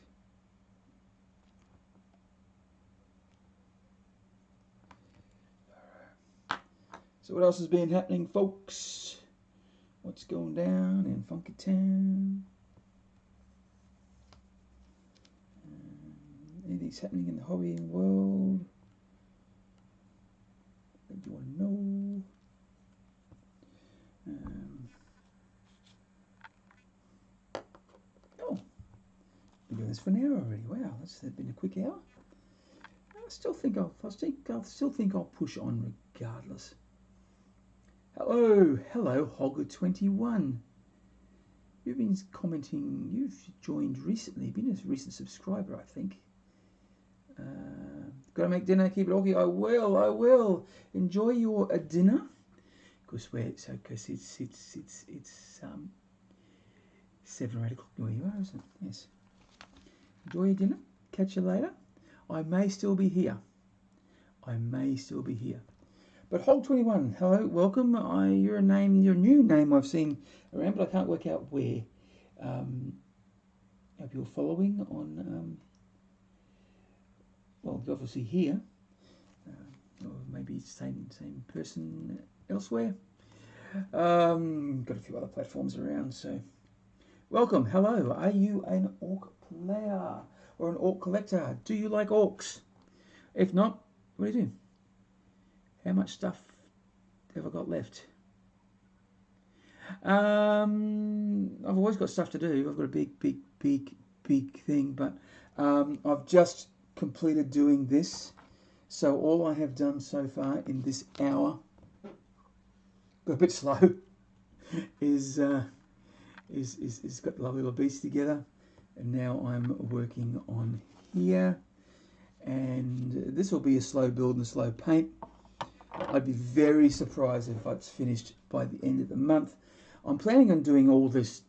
So what else has been happening, folks? What's going down in Funky Town? Anything's happening in the hobbying world that you want to know? Oh, been doing this for an hour already. Wow, that's been a quick hour. I still think I'll push on regardless. Hello, Hogger21. You've been commenting. You've joined recently. Been a recent subscriber, I think. Got to make dinner. Keep it orky. I will. Enjoy your dinner. Because it's 7 or 8 o'clock where you are, isn't it? Yes. Enjoy your dinner. Catch you later. I may still be here. But Hog21, hello, welcome. You're a new name I've seen around, but I can't work out where. Hope you're following on. Well, you're obviously here, or maybe same person elsewhere. Got a few other platforms around, so welcome. Hello. Are you an orc player or an orc collector? Do you like orcs? If not, what do you do? How much stuff have I got left? I've always got stuff to do. I've got a big thing, but I've just completed doing this. So all I have done so far in this hour, got a bit slow, is got the lovely little beast together, and now I'm working on here, and this will be a slow build and a slow paint. I'd be very surprised if it's finished by the end of the month. I'm planning on doing all this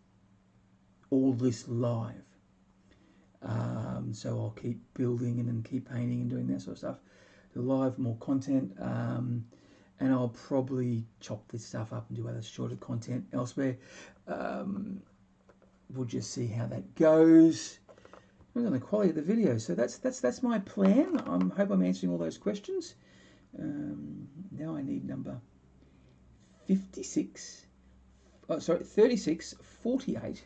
live. So I'll keep building and then keep painting and doing that sort of stuff. The live, more content, and I'll probably chop this stuff up and do other shorter content elsewhere. We'll just see how that goes. Depends on the quality of the video. So that's my plan. I hope I'm answering all those questions. Now I need number 36. Oh, sorry, 36, 48.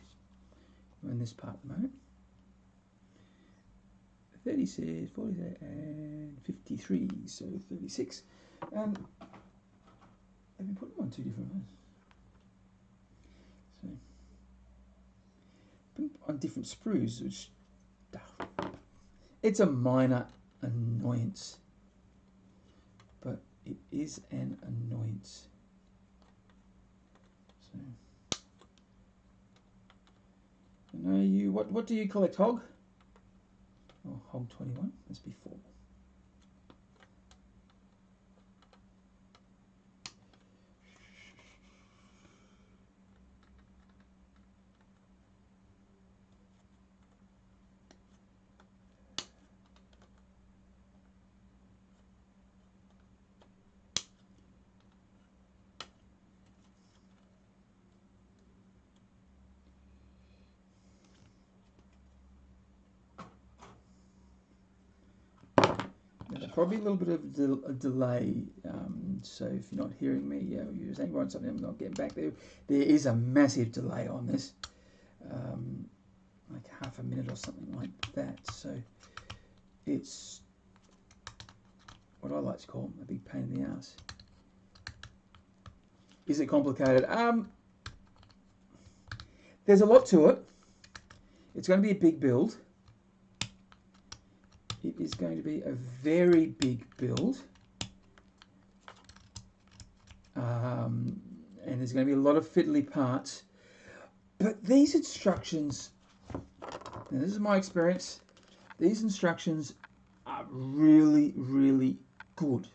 We're in this part at the moment. 36, 48, and 53. So 36. I've been putting them on two different ones. So on different sprues, which it's a minor annoyance. But it is an annoyance. So, I know you. What do you collect, Hog? Oh, Hog21. Must be 4. probably a little bit of a delay. So if you're not hearing me, you're saying right something, I'm not getting back there. There is a massive delay on this, like half a minute or something like that. So it's what I like to call a big pain in the ass. Is it complicated? There's a lot to it. It's going to be a big build. It is going to be a very big build. And there's going to be a lot of fiddly parts. But these instructions, and this is my experience, these instructions are really, really good.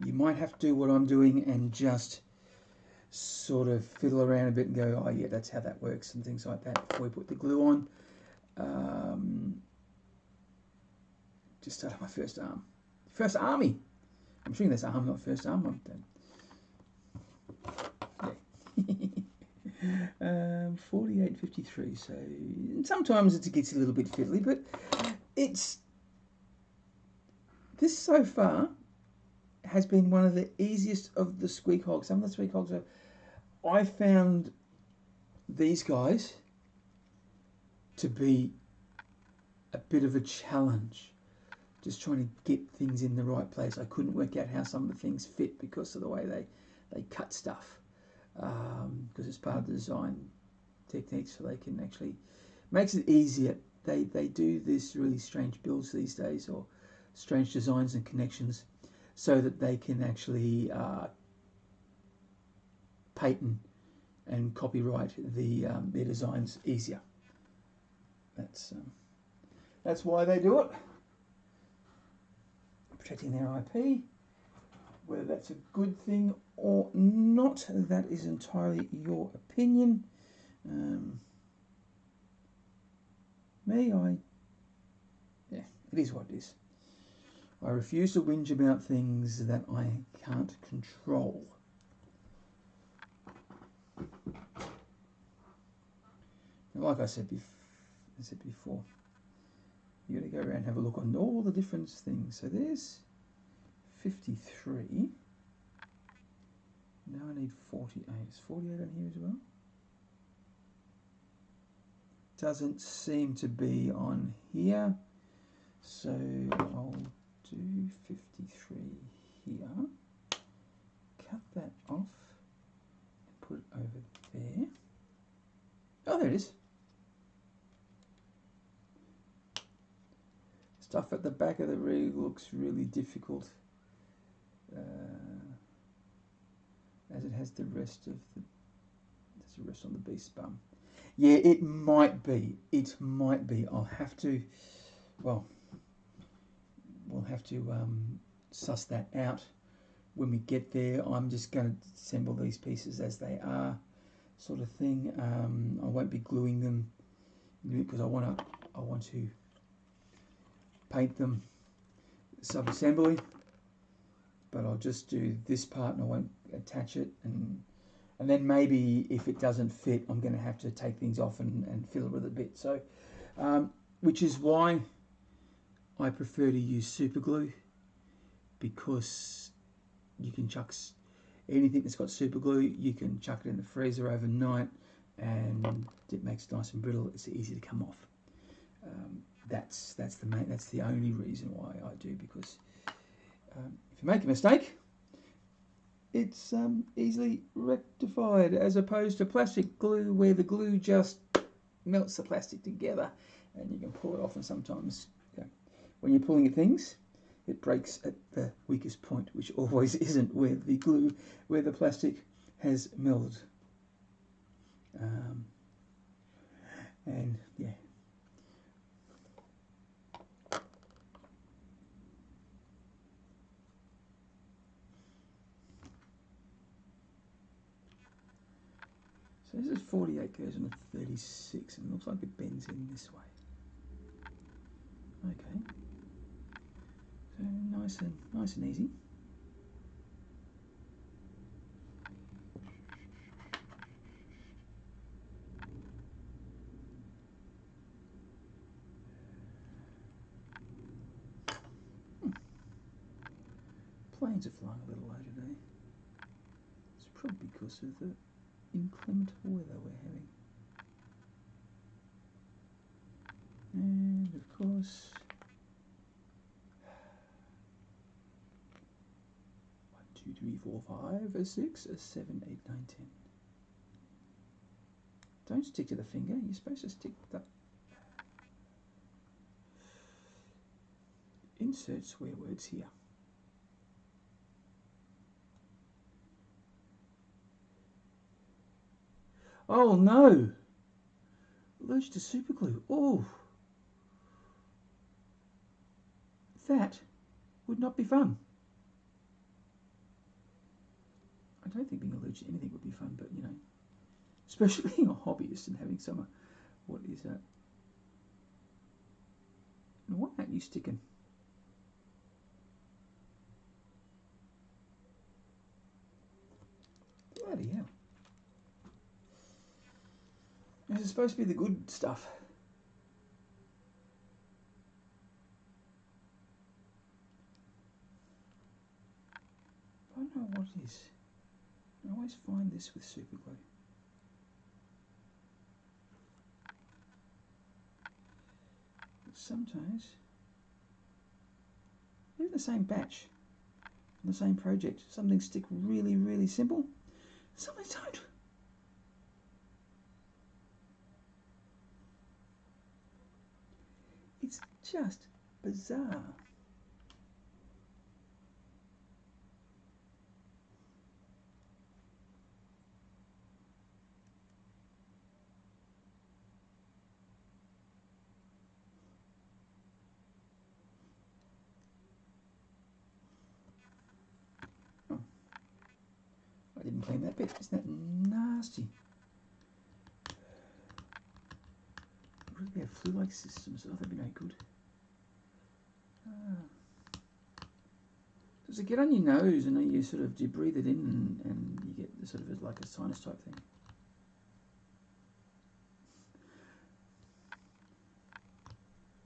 You might have to do what I'm doing and just sort of fiddle around a bit and go, oh yeah, that's how that works and things like that before we put the glue on. Just started my first arm. First army. I'm assuming that's arm, not first arm. Yeah. 48.53. So sometimes it gets a little bit fiddly, but this so far has been one of the easiest of the squeak hogs. Some of the squeak hogs I found these guys to be a bit of a challenge, just trying to get things in the right place. I couldn't work out how some of the things fit because of the way they cut stuff, because it's part of the design technique, so they can actually makes it easier. They do this really strange builds these days, or strange designs and connections, so that they can actually patent and copyright their designs easier. That's why they do it. Protecting their IP. Whether that's a good thing or not, that is entirely your opinion. Yeah, it is what it is. I refuse to whinge about things that I can't control. And like I said before, you got to go around and have a look on all the different things. So there's 53. Now I need 48. Is 48 on here as well? Doesn't seem to be on here. So I'll do 53 here. Cut that off and put it over there. Oh, there it is. Stuff at the back of the rig looks really difficult, as it has the rest of there's the rest on the beast bum. Yeah, it might be. It might be. I'll have to. Well, we'll have to suss that out when we get there. I'm just going to assemble these pieces as they are, sort of thing. I won't be gluing them because I want to paint them sub-assembly, but I'll just do this part and I won't attach it, and then maybe if it doesn't fit, I'm going to have to take things off and fill it with a bit. So, which is why I prefer to use super glue, because you can chuck anything that's got super glue, you can chuck it in the freezer overnight and it makes it nice and brittle. It's easy to come off. That's the only reason why I do, because if you make a mistake, it's easily rectified, as opposed to plastic glue where the glue just melts the plastic together and you can pull it off, and sometimes when you're pulling at things it breaks at the weakest point, which always isn't where the plastic has melted. And yeah. So this is 48 goes on a 36, and it looks like it bends in this way. Okay. So nice and easy. planes are flying a little low today. It's probably because of the inclement weather we're having. And of course, 1, 2, 3, 4, 5, 6, 7, 8, 9, 10. Don't stick to the finger, you're supposed to stick the insert swear words here. Oh no! Allergic to super glue. Oh! That would not be fun. I don't think being allergic to anything would be fun, but you know, especially being a hobbyist and having some. What is that? And why aren't you sticking? Bloody hell. This is supposed to be the good stuff. I don't know what it is. I always find this with super glue. But sometimes, even the same batch, on the same project, some things stick really, really simple, some they don't. It's just bizarre. Oh, I didn't clean that bit. Isn't that nasty? Really have flu-like systems. Oh, that'd be no good. Does it get on your nose and then you sort of, do you breathe it in and you get the sort of like a sinus type thing?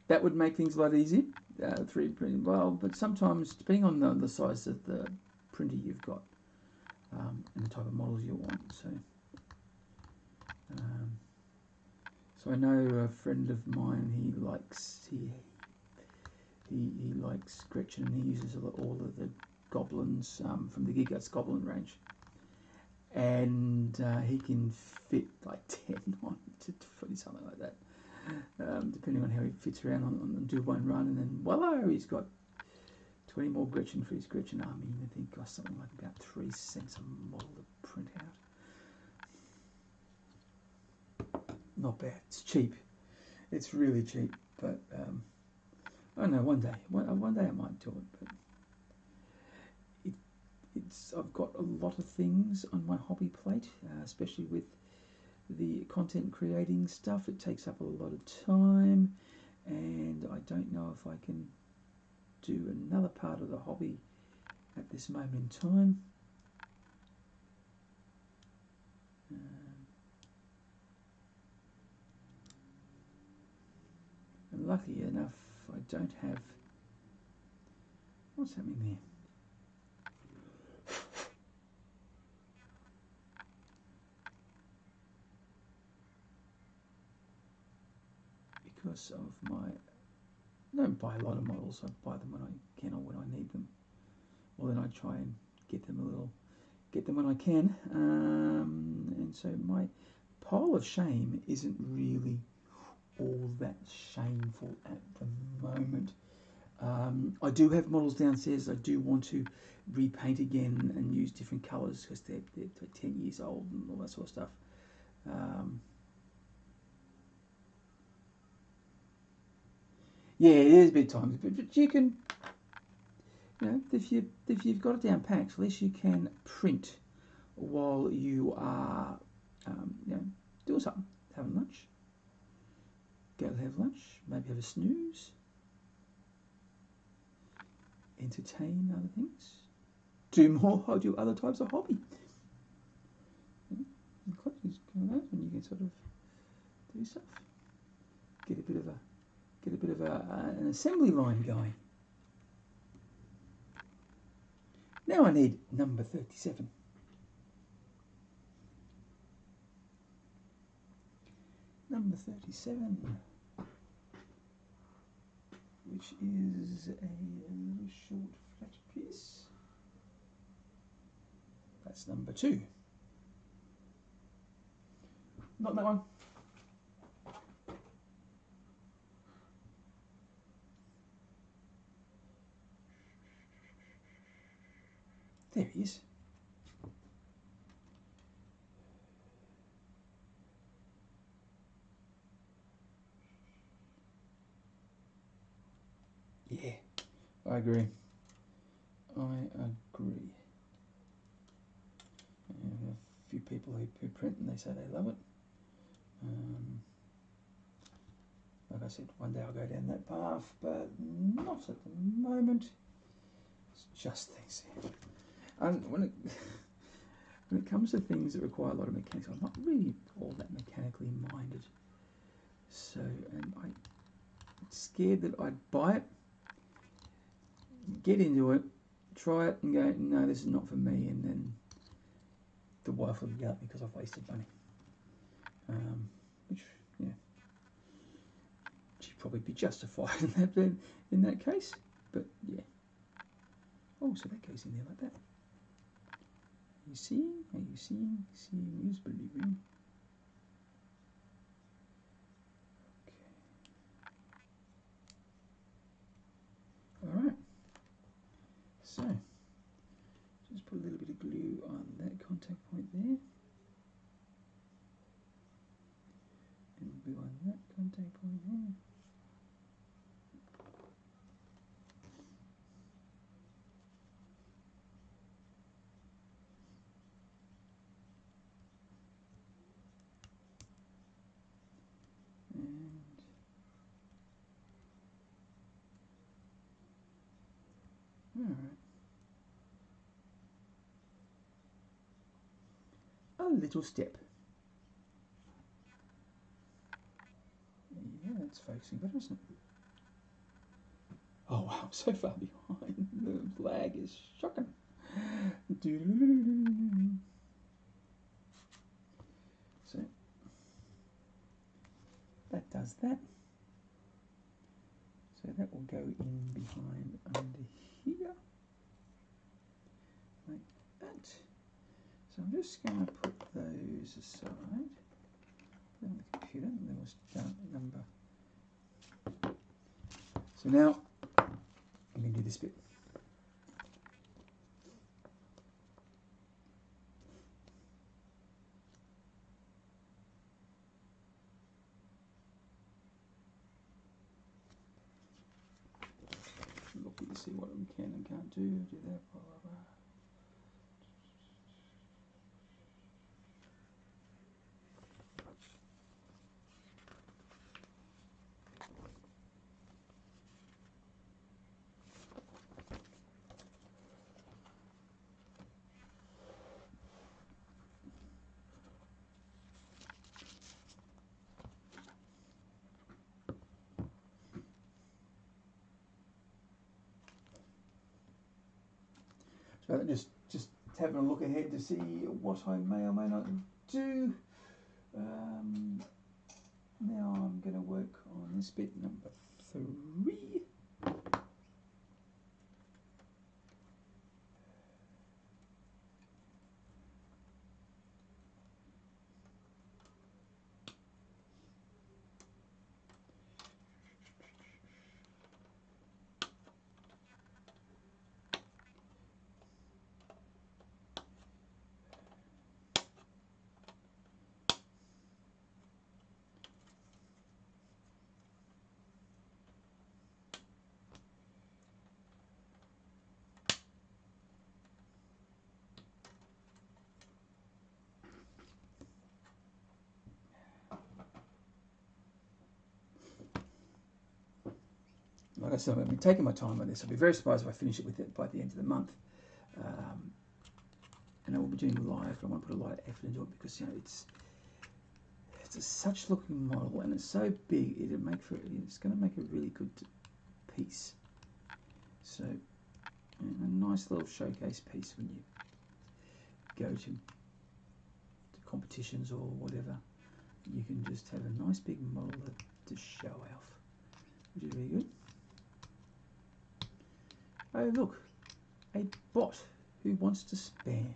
That would make things a lot easier. 3D printing, well, but sometimes depending on the size of the printer you've got and the type of models you want. So I know a friend of mine. He likes Gretchen, and he uses all of the goblins from the Gearguts Goblin range, and he can fit like 10 on to something like that. Depending on how he fits around on do one run, and then voila, he's got 20 more Gretchen for his Gretchen army. I think it costs something like about 3 cents a model to print out. Not bad. It's cheap. It's really cheap, but I don't know. One day I might do it. But I've got a lot of things on my hobby plate, especially with the content creating stuff. It takes up a lot of time, and I don't know if I can do another part of the hobby at this moment in time. And lucky enough, I don't have... What's happening there? Because of my... I don't buy a lot of models. I buy them when I can or when I need them. Or then I try and get them when I can. And so my pile of shame isn't really all that shameful at the moment. I do have models downstairs I do want to repaint again and use different colours because they're 10 years old and all that sort of stuff. Yeah, it is a bit time, but you can, you know, if you've got it down packed, at least you can print while you are, you know, doing something, having lunch. Go have lunch, maybe have a snooze, entertain other things, do other types of hobby. And close kind of that, and you can sort of do stuff. Get a bit of an assembly line going. Now I need number 37. Number 37, which is a little short flat piece. That's number 2. Not that one. There he is. Yeah, I agree. I agree. I have a few people who print and they say they love it. Like I said, one day I'll go down that path, but not at the moment. It's just things. And when it comes to things that require a lot of mechanics, I'm not really all that mechanically minded. So, and I'm scared that I'd buy it, get into it, try it, and go, no, this is not for me, and then the wife will yell at me because I've wasted money. Which, yeah, she'd probably be justified in that case, but yeah. Oh, so that goes in there like that. You seeing? Are you seeing? Seeing is believing. Okay. Alright. So, just put a little bit of glue on that contact point there. And glue on that contact point there. Alright. A little step. Yeah, that's focusing better, isn't it? Oh wow, so far behind. The lag is shocking. So that does that. So that will go in behind under here, like that. So I'm just going to put those aside. Put them on the computer, and then we'll start number. So now I'm going to do this bit. Looking to see what we can and can't do. Do that. Blah, blah, blah. So just having a look ahead to see what I may or may not do. Now I'm going to work on this bit, number 3. Like I said, I've been taking my time on this. I'll be very surprised if I finish it with it by the end of the month. And I will be doing live, but I want to put a lot of effort into it because it's a such looking model and it's so big. It's going to make a really good piece. So And a nice little showcase piece when you go to competitions or whatever. You can just have a nice big model to show off, which is really good. Oh look, a bot who wants to spam.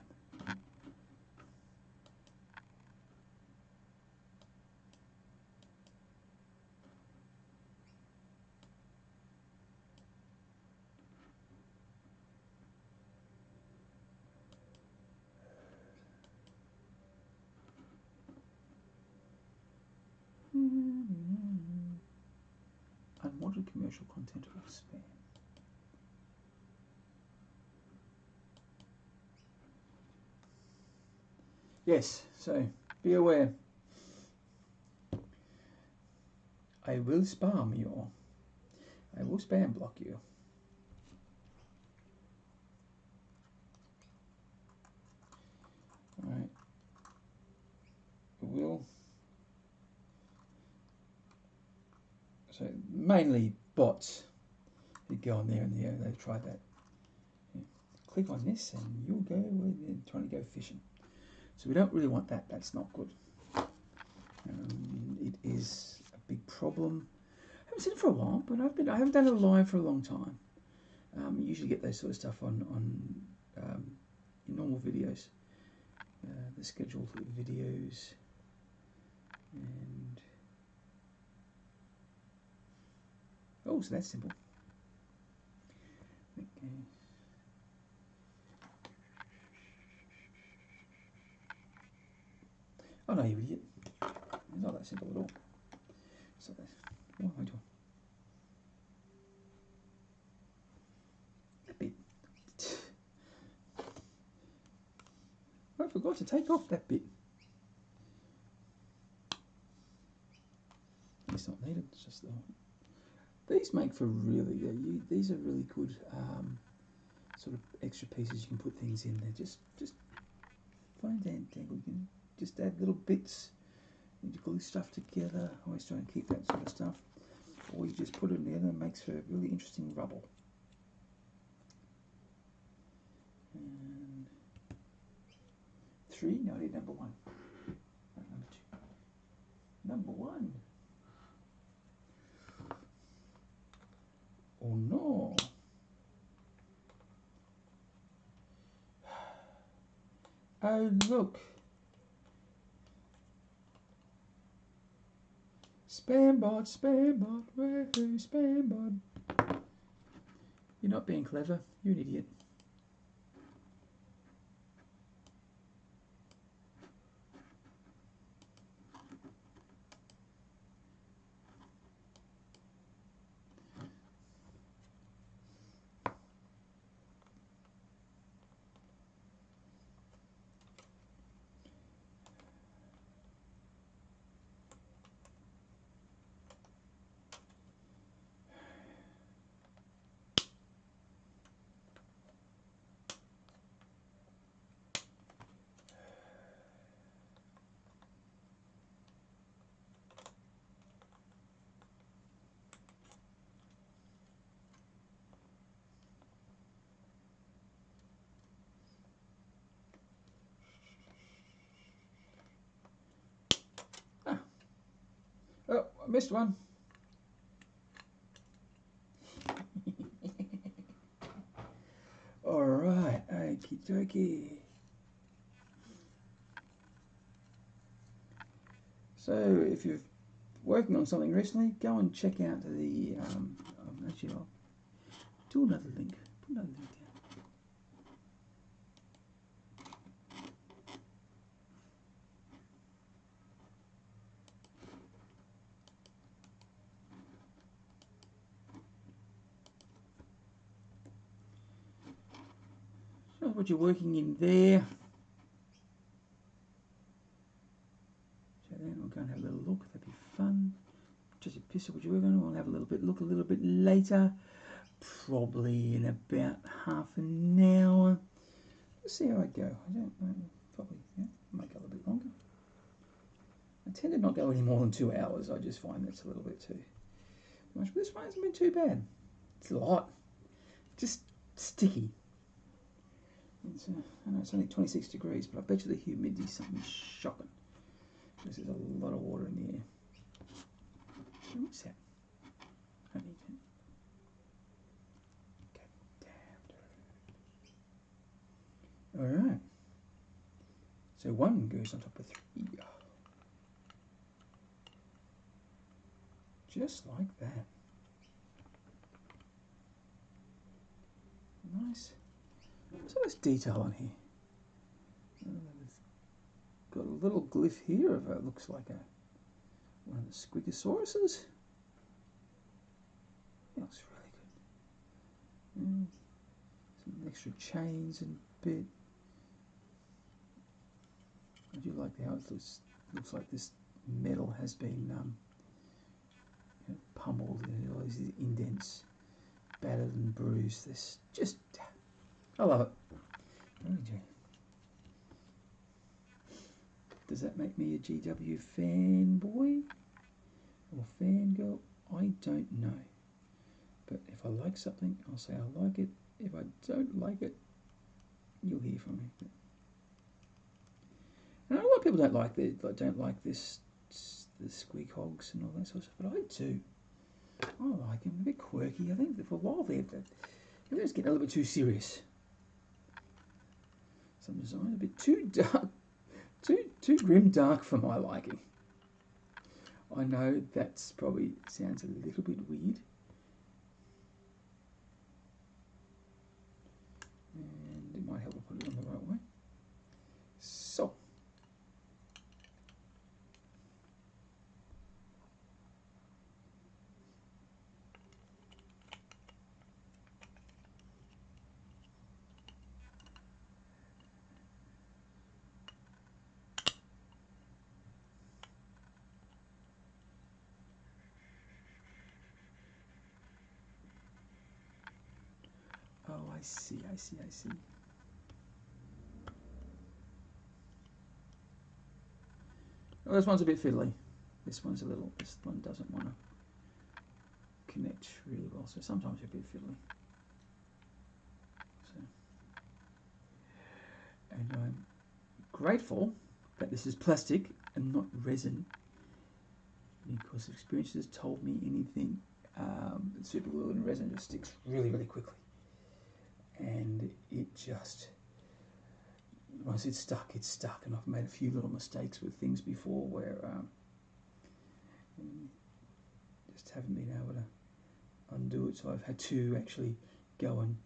Unwanted commercial content or spam. Yes, so be aware. I will spam you. I will spam block you. Alright. Will. So mainly bots who go on there and they try that. Yeah. Click on this and you'll go trying to go fishing. So we don't really want that. That's not good. It is a big problem. I haven't seen it for a while, but I haven't done it live for a long time. You usually get those sort of stuff on your normal videos, the scheduled videos, and oh, so that's simple. Okay. Oh no, you idiot! It's not that simple at all. So that's what am I doing? That bit. I forgot to take off that bit. It's not needed. It's just the. These make for really. These are really good sort of extra pieces you can put things in. They're just fine and tangled. You can just add little bits. You glue stuff together. Always try and keep that sort of stuff. Or you just put it together and makes for a really interesting rubble. And 3. No, I did number 1. Not number 2. Number 1. Oh no. Oh look. Spam bot, woohoo, spam bot. You're not being clever, you're an idiot. Oh, I missed one. Alright, okie dokie. So, if you're working on something recently, go and check out the, actually I'll do another link. Put another link down. So what you're working in there. So then we'll go and have a little look. That'd be fun. Just a piece of what you're working on. We'll have a little bit look a little bit later. Probably in about half an hour. Let's see how I go. I don't know. Probably, yeah, might go a little bit longer. I tend to not go any more than 2 hours. I just find that's a little bit too much. But this one hasn't been too bad. It's a lot. Just sticky. It's, I know it's only 26 degrees, but I bet you the humidity's something shocking. Because there's a lot of water in the air. What's that? Honey. God damn. Alright. So one goes on top of three. Just like that. Nice. So much detail on here. Got a little glyph here of it looks like one of the Squigosauruses. That looks really good. Some extra chains and bit. I do like how it looks like this metal has been pummeled and all these indents, battered and bruised. This just, I love it. Really do. Does that make me a GW fanboy or fangirl? I don't know. But if I like something, I'll say I like it. If I don't like it, you'll hear from me. And a lot of people don't like this, the squeak hogs and all that sort of stuff, but I do. I like them. They're a bit quirky. I think that for a while they're just getting a little bit too serious. Some design a bit too dark, too grim dark for my liking. I know that's probably sounds a little bit weird. And it might help I put it on the right way. So. Oh, I see. Well, this one's a bit fiddly. This one doesn't want to connect really well, so sometimes you're a bit fiddly. So, and I'm grateful that this is plastic and not resin, because experience has told me anything super glue and resin just sticks really, really quickly. And it just, once it's stuck, it's stuck. And I've made a few little mistakes with things before where just haven't been able to undo it. So I've had to actually go and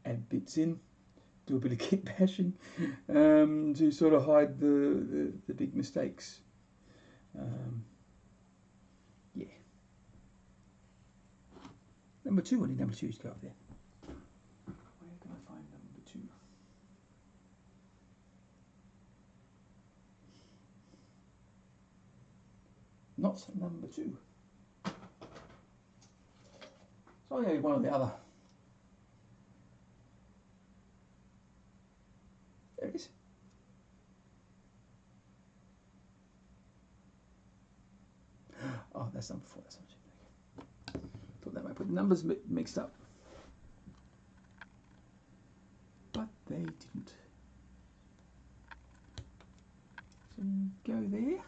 add bits in, do a bit of kit bashing to sort of hide the big mistakes. Yeah. Number two, I need number two to go up there. Where can I find number two? Not number two. So yeah, one or the other. There it is. Oh, that's number four. That's number two. Thought that might put the numbers mixed up, but they didn't. So you go there,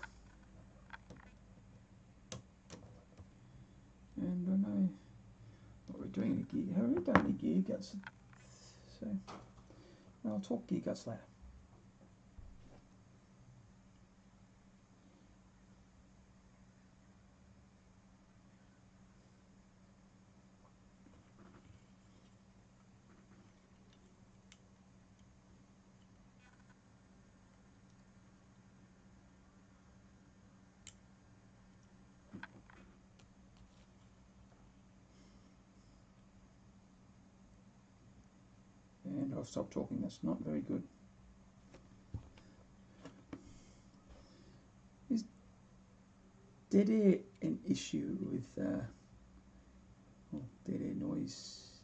and I know what we're doing in a gear. Have we done any Gearguts? So I'll talk Gearguts later. And I'll stop talking. That's not very good. Is dead air an issue with well, dead air noise?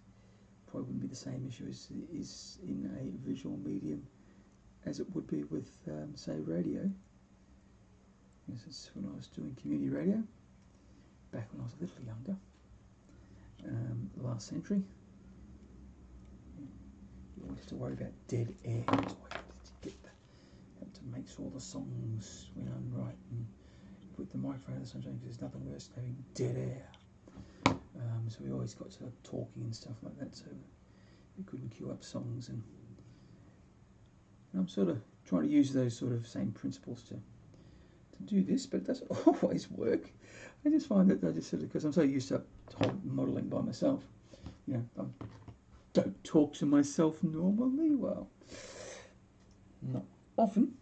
Probably wouldn't be the same issue as is in a visual medium as it would be with say radio. This is when I was doing community radio back when I was a little younger, last century. You always have to worry about dead air. It's always have to make sure the songs went on right and put the microphone in the sunshine, because there's nothing worse than having dead air. So we always got to talking and stuff like that, so we couldn't queue up songs. And I'm sort of trying to use those sort of same principles to do this, but it doesn't always work. I just find that I just sort of, because I'm so used to modelling by myself, you know, I don't talk to myself normally. Well, not often.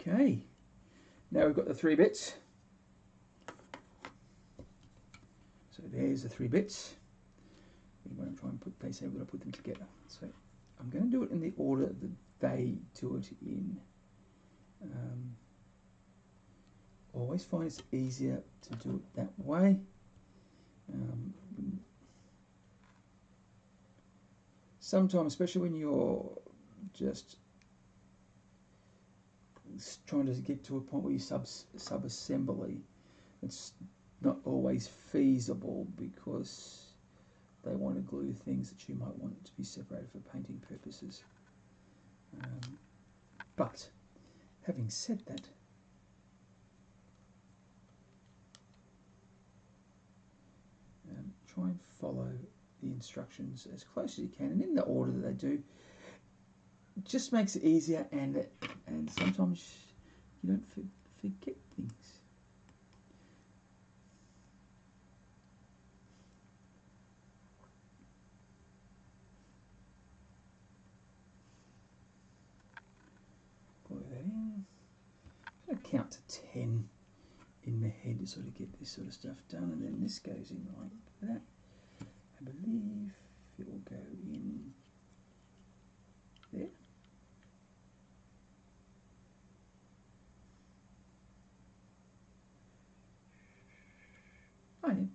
Okay, now we've got the 3 bits. So there's the 3 bits. We want to try and put, they say we're going to put them together. So I'm going to do it in the order that they do it in. Always find it's easier to do it that way. Sometimes, especially when you're just trying to get to a point where you sub-assembly, it's not always feasible because they want to glue things that you might want to be separated for painting purposes. But having said that, try and follow the instructions as close as you can, and in the order that they do. It just makes it easier, and sometimes you don't forget things. Put that in. I'm going to count to 10 in my head to sort of get this sort of stuff done, and then this goes in like that. I believe it will go in there. Oh yeah,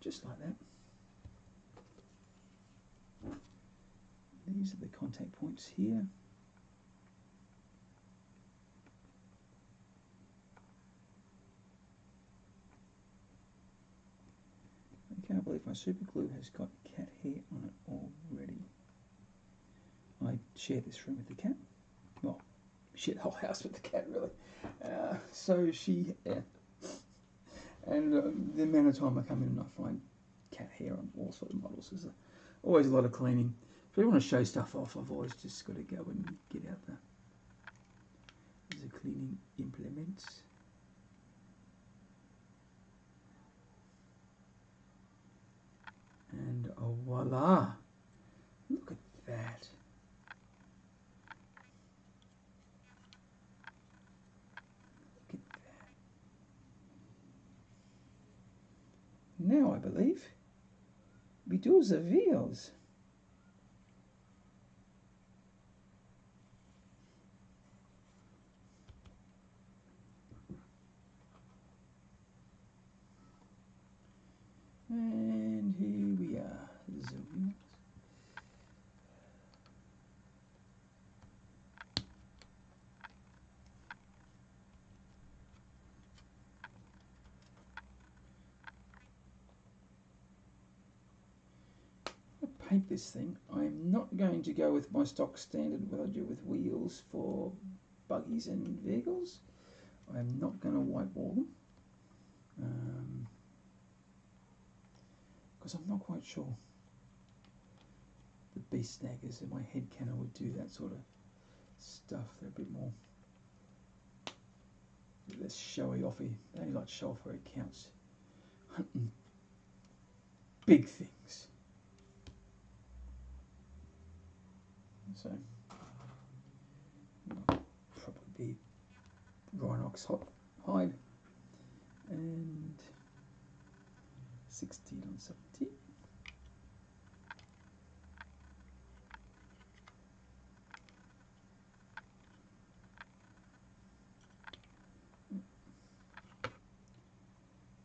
just like that. These are the contact points here. I can't believe my super glue has got cat hair on it already. I share this room with the cat. Well, share the whole house with the cat, really. So she, and the amount of time I come in and I find cat hair on all sorts of models. There's always a lot of cleaning. If I want to show stuff off, I've always just got to go and get out the cleaning implements. And oh, voila! Look at that. Look at that. Now I believe we do the wheels. And here we are, the wheels. Paint this thing. I'm not going to go with my stock standard what I do with wheels for buggies and vehicles. I'm not going to whitewall them because I'm not quite sure the beast snaggers in my head cannon would do that sort of stuff. They're a bit more less showy offy. They only like to show off where it counts. Hunting big things. So probably be Rhinox hide and 16 on 17.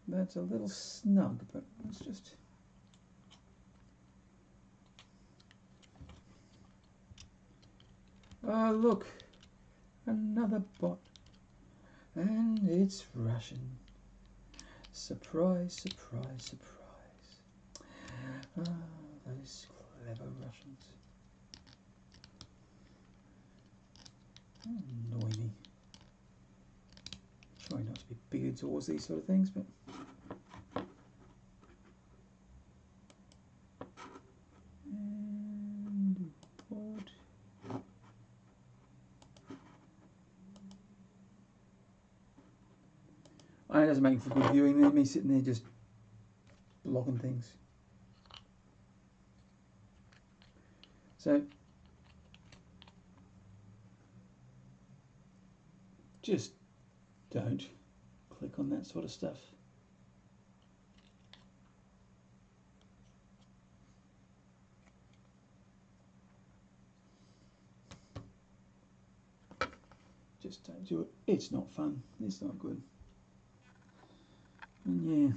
That's a little snug, but let's just look, Another bot. And it's Russian. Surprise, surprise, surprise. Ah, those clever Russians. Annoy me. Try not to be bigoted towards these sort of things, but and what? I know it doesn't make for good viewing. Me sitting there just blocking things. So just don't click on that sort of stuff. Just don't do it. It's not fun. It's not good. And yeah,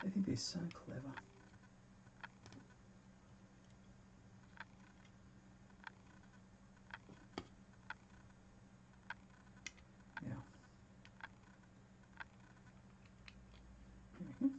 I think they're so clever. Yeah. There we go.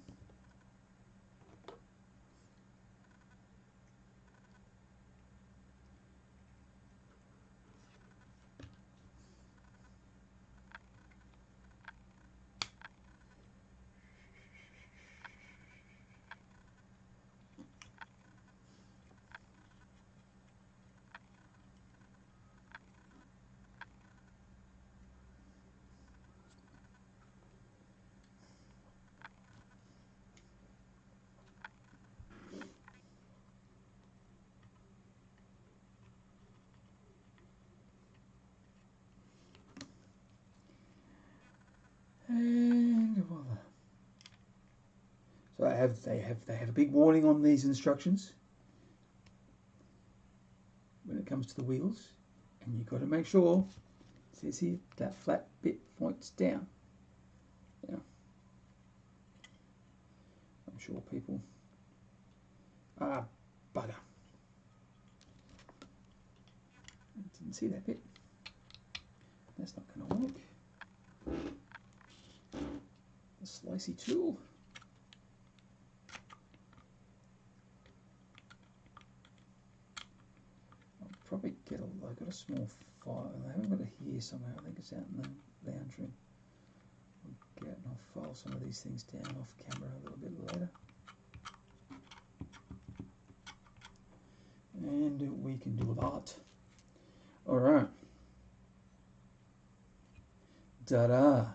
And voila. So they have a big warning on these instructions when it comes to the wheels, and you've got to make sure it says here that flat bit points down. Yeah. I'm sure people bugger. I didn't see that bit. That's not going to work. The slicey tool. I'll probably get I've got a small file. I haven't got it here somewhere. I think it's out in the lounge room. I'll get it and I'll file some of these things down off camera a little bit later. And we can do that. Alright. Ta-da!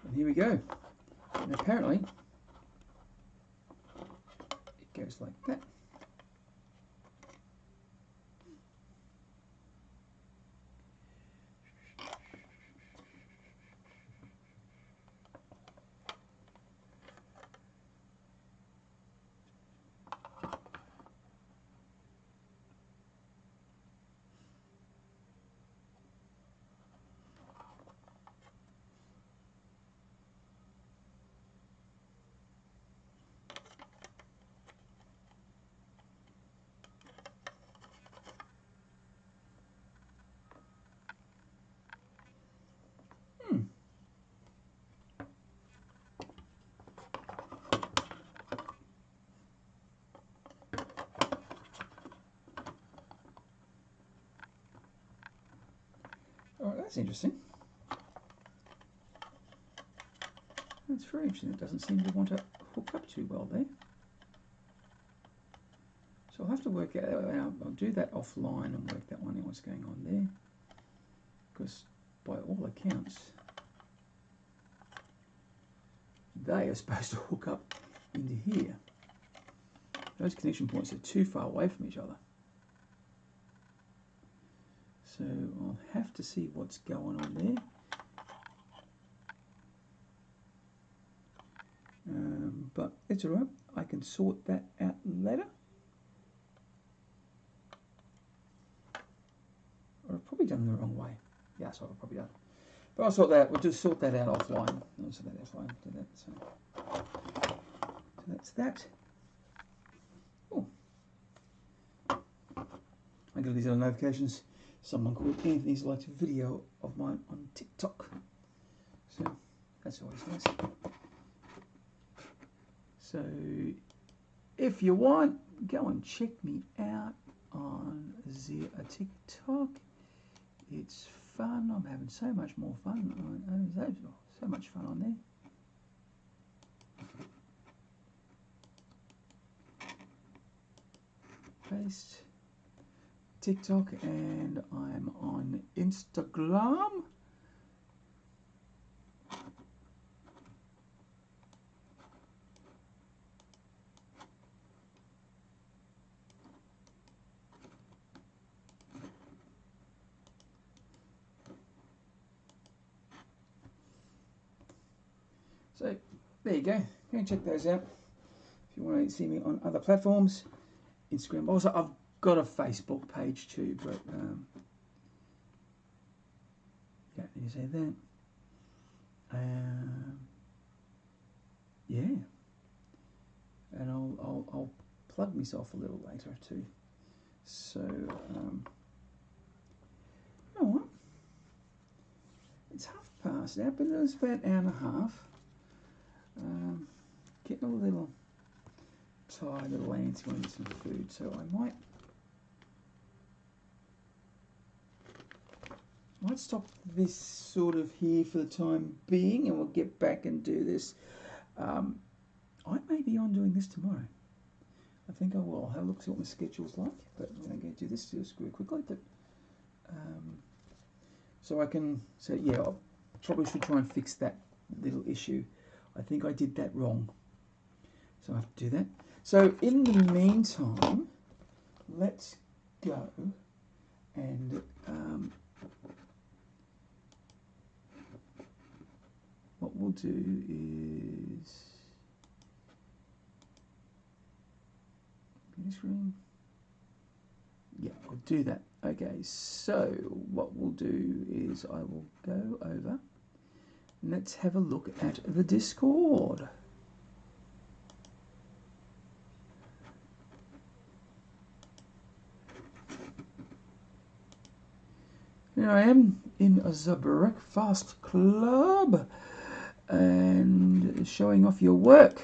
And here we go. And apparently it goes like that. Oh, that's interesting. That's very interesting. It doesn't seem to want to hook up too well there. So I'll have to work out. I'll do that offline and work that one out. What's going on there? Because by all accounts, they are supposed to hook up into here. Those connection points are too far away from each other. So I'll have to see what's going on there. But it's alright, I can sort that out later. Or I've probably done it the wrong way. Yeah, so I've probably done. But I'll sort that. We'll just sort that out offline. I'll sort that offline. Do that. So that's that. Oh, I get these other notifications. Someone called Anthony's liked a video of mine on TikTok. So that's always nice. So if you want, go and check me out on the TikTok. It's fun. I'm having so much more fun. So much fun on there. Paste TikTok, and I'm on Instagram. So there you go. Go and check those out if you want to see me on other platforms. Instagram. Also, I've got a Facebook page too, but yeah, you say that. Yeah, and I'll plug myself a little later too. So, you know what? It's 1:30 now, but it's about an hour and a half. Getting a little tired, a little antsy when I get some food, so I might stop this sort of here for the time being, and we'll get back and do this. I may be on doing this tomorrow. I think I will. I'll have a look, see what my schedule's like, but I'm going to go do this just quickly. But so I can say, yeah, I probably should try and fix that little issue. I think I did that wrong, so I have to do that. So in the meantime, let's go and what we'll do is computer screen. Yeah, I'll do that. Okay, so what we'll do is I will go over and let's have a look at the Discord. Here I am in the Breakfast Club and showing off your work.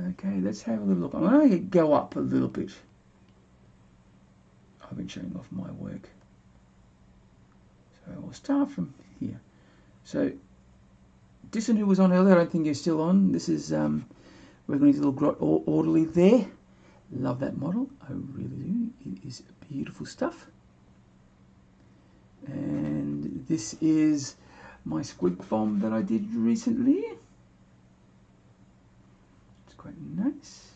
Okay, let's have a little look. I'm going to go up a little bit. I've been showing off my work. So we'll start from here. So, Disson, who was on earlier, I don't think you're still on. This is working on his little grot orderly there. Love that model. I really do. It is beautiful stuff. And this is my squid bomb that I did recently. It's quite nice.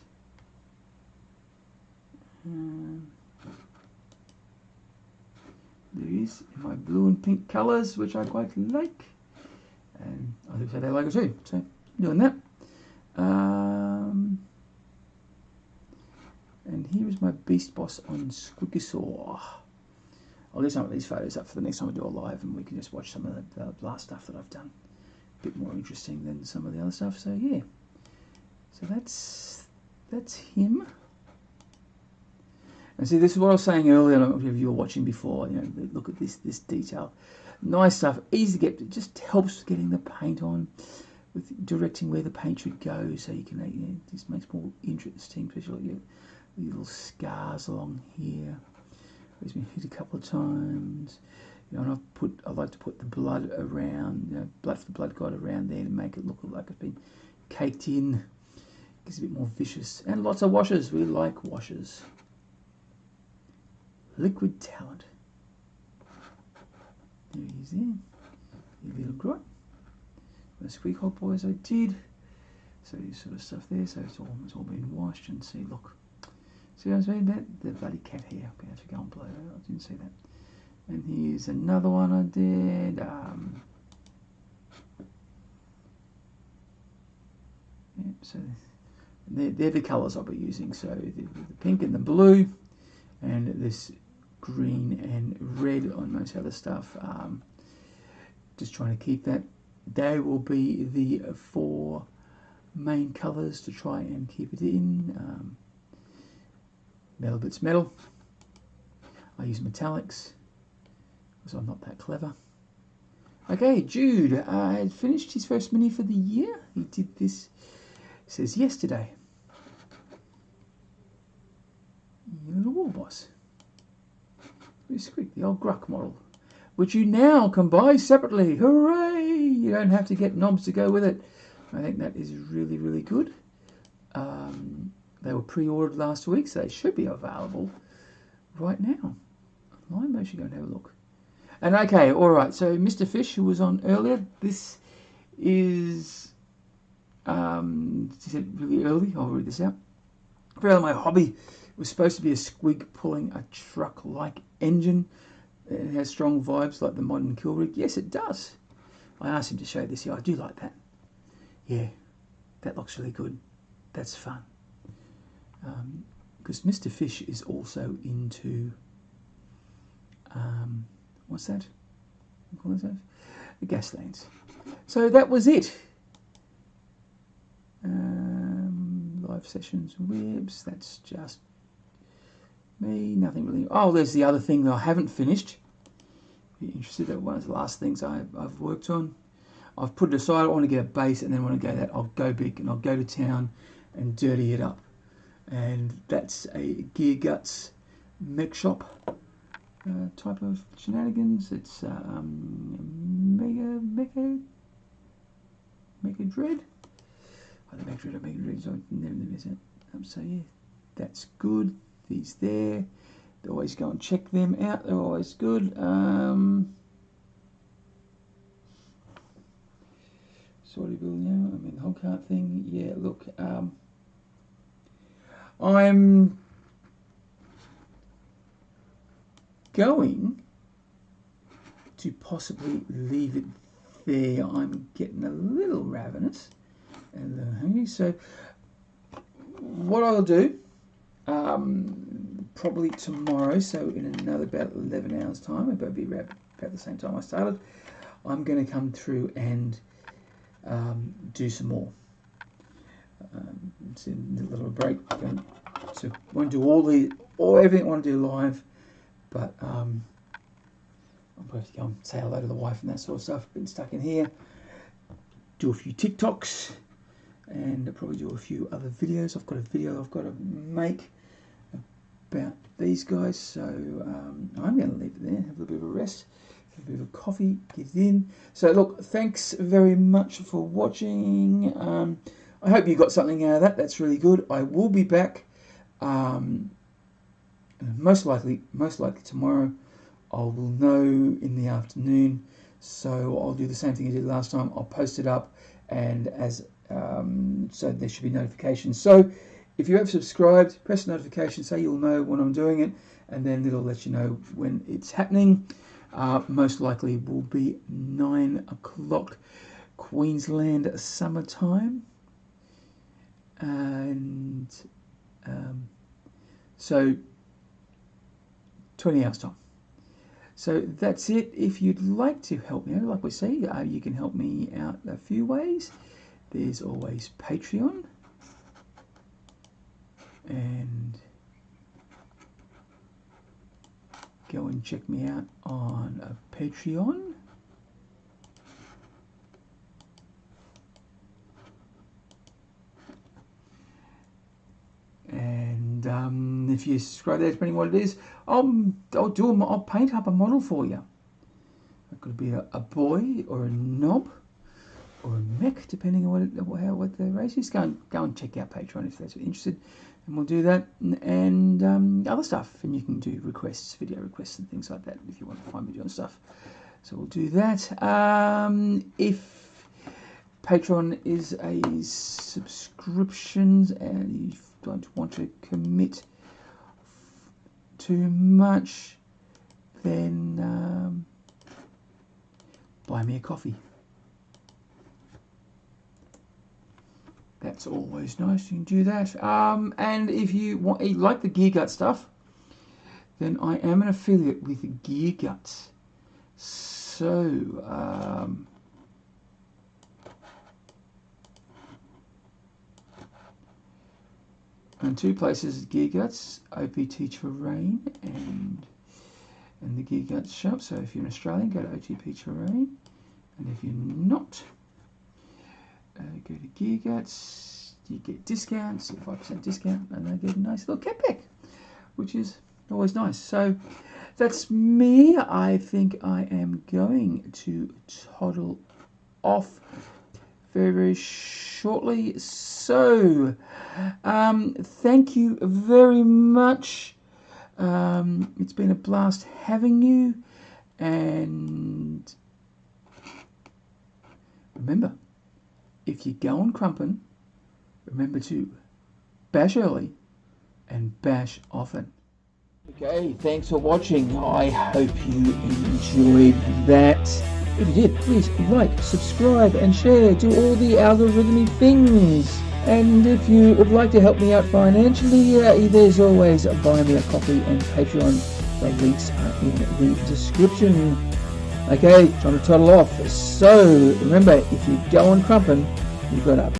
There is my blue and pink colours, which I quite like. And I think they like it too. So, doing that. And here is my Beast Boss on Squigosaur. I'll get some of these photos up for the next time I do a live, and we can just watch some of the last stuff that I've done. A bit more interesting than some of the other stuff. So yeah, so that's him. And see, this is what I was saying earlier. I don't know if you were watching before. You know, look at this detail. Nice stuff, easy to get. It just helps getting the paint on, with directing where the paint should go, so you can. You know, this makes more interesting, especially your little scars along here. It's been hit a couple of times, you know, and I like to put the blood around, you know, blood god around there to make it look like it's been caked in. Gives it a bit more vicious. And lots of washes. We like washes. Liquid talent. There he is there. Your little grot. The squeak hole boys I did. So this sort of stuff there. So it's all been washed, and see, look. See what I'm saying about the bloody cat here? I'm going to have to go and blow it. I didn't see that. And here's another one I did. Yep, so they're the colours I'll be using. So the pink and the blue, and this green and red on most other stuff. Just trying to keep that. They will be the 4 main colours to try and keep it in. Metal bits metal. I use metallics because I'm not that clever. Okay, Jude had finished his first mini for the year. He did this, it says, yesterday. Little Warboss. Very squeak, the old Gruck model, which you now can buy separately. Hooray! You don't have to get knobs to go with it. I think that is really, really good. They were pre-ordered last week, so they should be available right now. I'm actually going to have a look. And okay, all right. So Mr. Fish, who was on earlier, this is really early. I'll read this out. For my hobby, it was supposed to be a squig pulling a truck-like engine. It has strong vibes like the modern kill rig. Yes, it does. I asked him to show this. Yeah, I do like that. Yeah, that looks really good. That's fun. Because Mr. Fish is also into what's that? What that? The gas lanes. So that was it. Live sessions, webs. That's just me. Nothing really. Oh, there's the other thing that I haven't finished. Be interested. That one of the last things I've worked on. I've put it aside. I want to get a base, and then when I go that, I'll go big and I'll go to town and dirty it up. And that's a Gearguts mech shop type of shenanigans. It's Mega Dread. Either Mega Dread or Mega Dread, so I never miss it. So yeah, that's good. These there. Always go and check them out. They're always good. Sorry, Bill. Yeah, I mean the whole cart thing. Yeah, look. I'm going to possibly leave it there. I'm getting a little ravenous and a little hungry. So what I'll do, probably tomorrow, so in another about 11 hours time, it'll be about the same time I started, I'm going to come through and do some more. It's in a little break. So I won't do everything I want to do live, but I'll probably have to go and say hello to the wife and that sort of stuff. Been stuck in here, do a few TikToks, and I'll probably do a few other videos. I've got a video I've got to make about these guys, so I'm going to leave it there, have a little bit of a rest, have a bit of a coffee, get it in. So look, thanks very much for watching. I hope you got something out of that. That's really good. I will be back most likely tomorrow. I will know in the afternoon, so I'll do the same thing I did last time. I'll post it up, and as so there should be notifications. So if you have subscribed, press the notification so you'll know when I'm doing it, and then it'll let you know when it's happening. Most likely will be 9 o'clock Queensland summertime. And so 20 hours time. So that's it. If you'd like to help me out, like we say, you can help me out a few ways. There's always Patreon, and go and check me out on Patreon. And if you subscribe there, depending on what it is, I'll paint up a model for you. It could be a boy or a knob or a mech, depending on what the race is. Go and check out Patreon if that's what you're interested, and we'll do that and other stuff. And you can do requests, video requests, and things like that if you want to find me doing stuff. So we'll do that. If Patreon is a subscription and you don't want to commit too much, then buy me a coffee. That's always nice. You can do that. And if you like the Gearguts stuff, then I am an affiliate with Gearguts. So, and two places at Gearguts, OPT Terrain and the Gearguts shop. So if you're an Australian, go to OTP Terrain, and if you're not, go to Gearguts. You get discounts, 5% discount, and they get a nice little cat pack, which is always nice. So that's me. I think I am going to toddle off very, very shortly. So thank you very much. It's been a blast having you, and remember, if you're going crumping, remember to bash early and bash often. Okay, thanks for watching. I hope you enjoyed that. If you did, please like, subscribe and share. Do all the algorithmic things. And if you would like to help me out financially, there's always Buy Me a Coffee and Patreon. The links are in the description. Okay, time to toddle off. So remember, if you're going crumping, you've got to